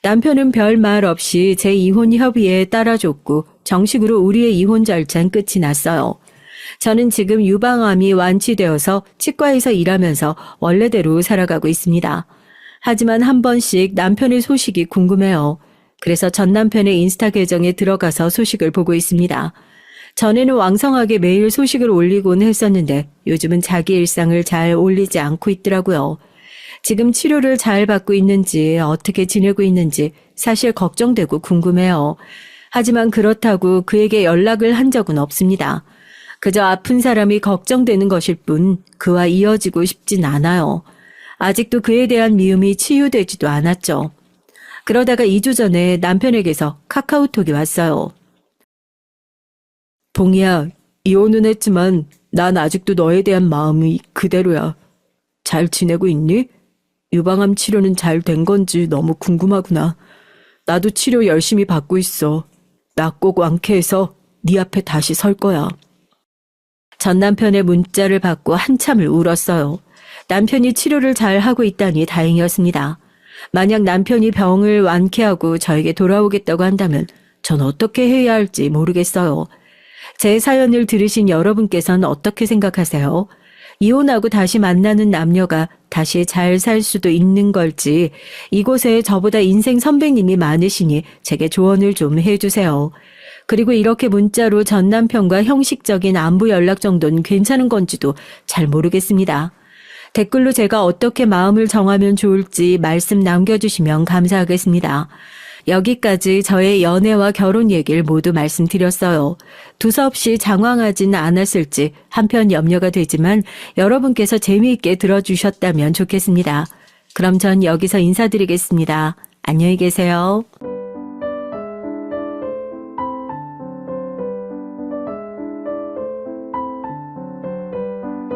남편은 별 말 없이 제 이혼 협의에 따라줬고 정식으로 우리의 이혼 절차는 끝이 났어요. 저는 지금 유방암이 완치되어서 치과에서 일하면서 원래대로 살아가고 있습니다. 하지만 한 번씩 남편의 소식이 궁금해요. 그래서 전 남편의 인스타 계정에 들어가서 소식을 보고 있습니다. 전에는 왕성하게 매일 소식을 올리곤 했었는데 요즘은 자기 일상을 잘 올리지 않고 있더라고요. 지금 치료를 잘 받고 있는지 어떻게 지내고 있는지 사실 걱정되고 궁금해요. 하지만 그렇다고 그에게 연락을 한 적은 없습니다. 그저 아픈 사람이 걱정되는 것일 뿐 그와 이어지고 싶진 않아요. 아직도 그에 대한 미움이 치유되지도 않았죠. 그러다가 2주 전에 남편에게서 카카오톡이 왔어요. 동희야, 이혼은 했지만 난 아직도 너에 대한 마음이 그대로야. 잘 지내고 있니? 유방암 치료는 잘 된 건지 너무 궁금하구나. 나도 치료 열심히 받고 있어. 나 꼭 완쾌해서 네 앞에 다시 설 거야. 전 남편의 문자를 받고 한참을 울었어요. 남편이 치료를 잘 하고 있다니 다행이었습니다. 만약 남편이 병을 완쾌하고 저에게 돌아오겠다고 한다면 전 어떻게 해야 할지 모르겠어요. 제 사연을 들으신 여러분께서는 어떻게 생각하세요? 이혼하고 다시 만나는 남녀가 다시 잘 살 수도 있는 걸지, 이곳에 저보다 인생 선배님이 많으시니 제게 조언을 좀 해주세요. 그리고 이렇게 문자로 전 남편과 형식적인 안부 연락 정도는 괜찮은 건지도 잘 모르겠습니다. 댓글로 제가 어떻게 마음을 정하면 좋을지 말씀 남겨주시면 감사하겠습니다. 여기까지 저의 연애와 결혼 얘기를 모두 말씀드렸어요. 두서없이 장황하진 않았을지 한편 염려가 되지만 여러분께서 재미있게 들어주셨다면 좋겠습니다. 그럼 전 여기서 인사드리겠습니다. 안녕히 계세요.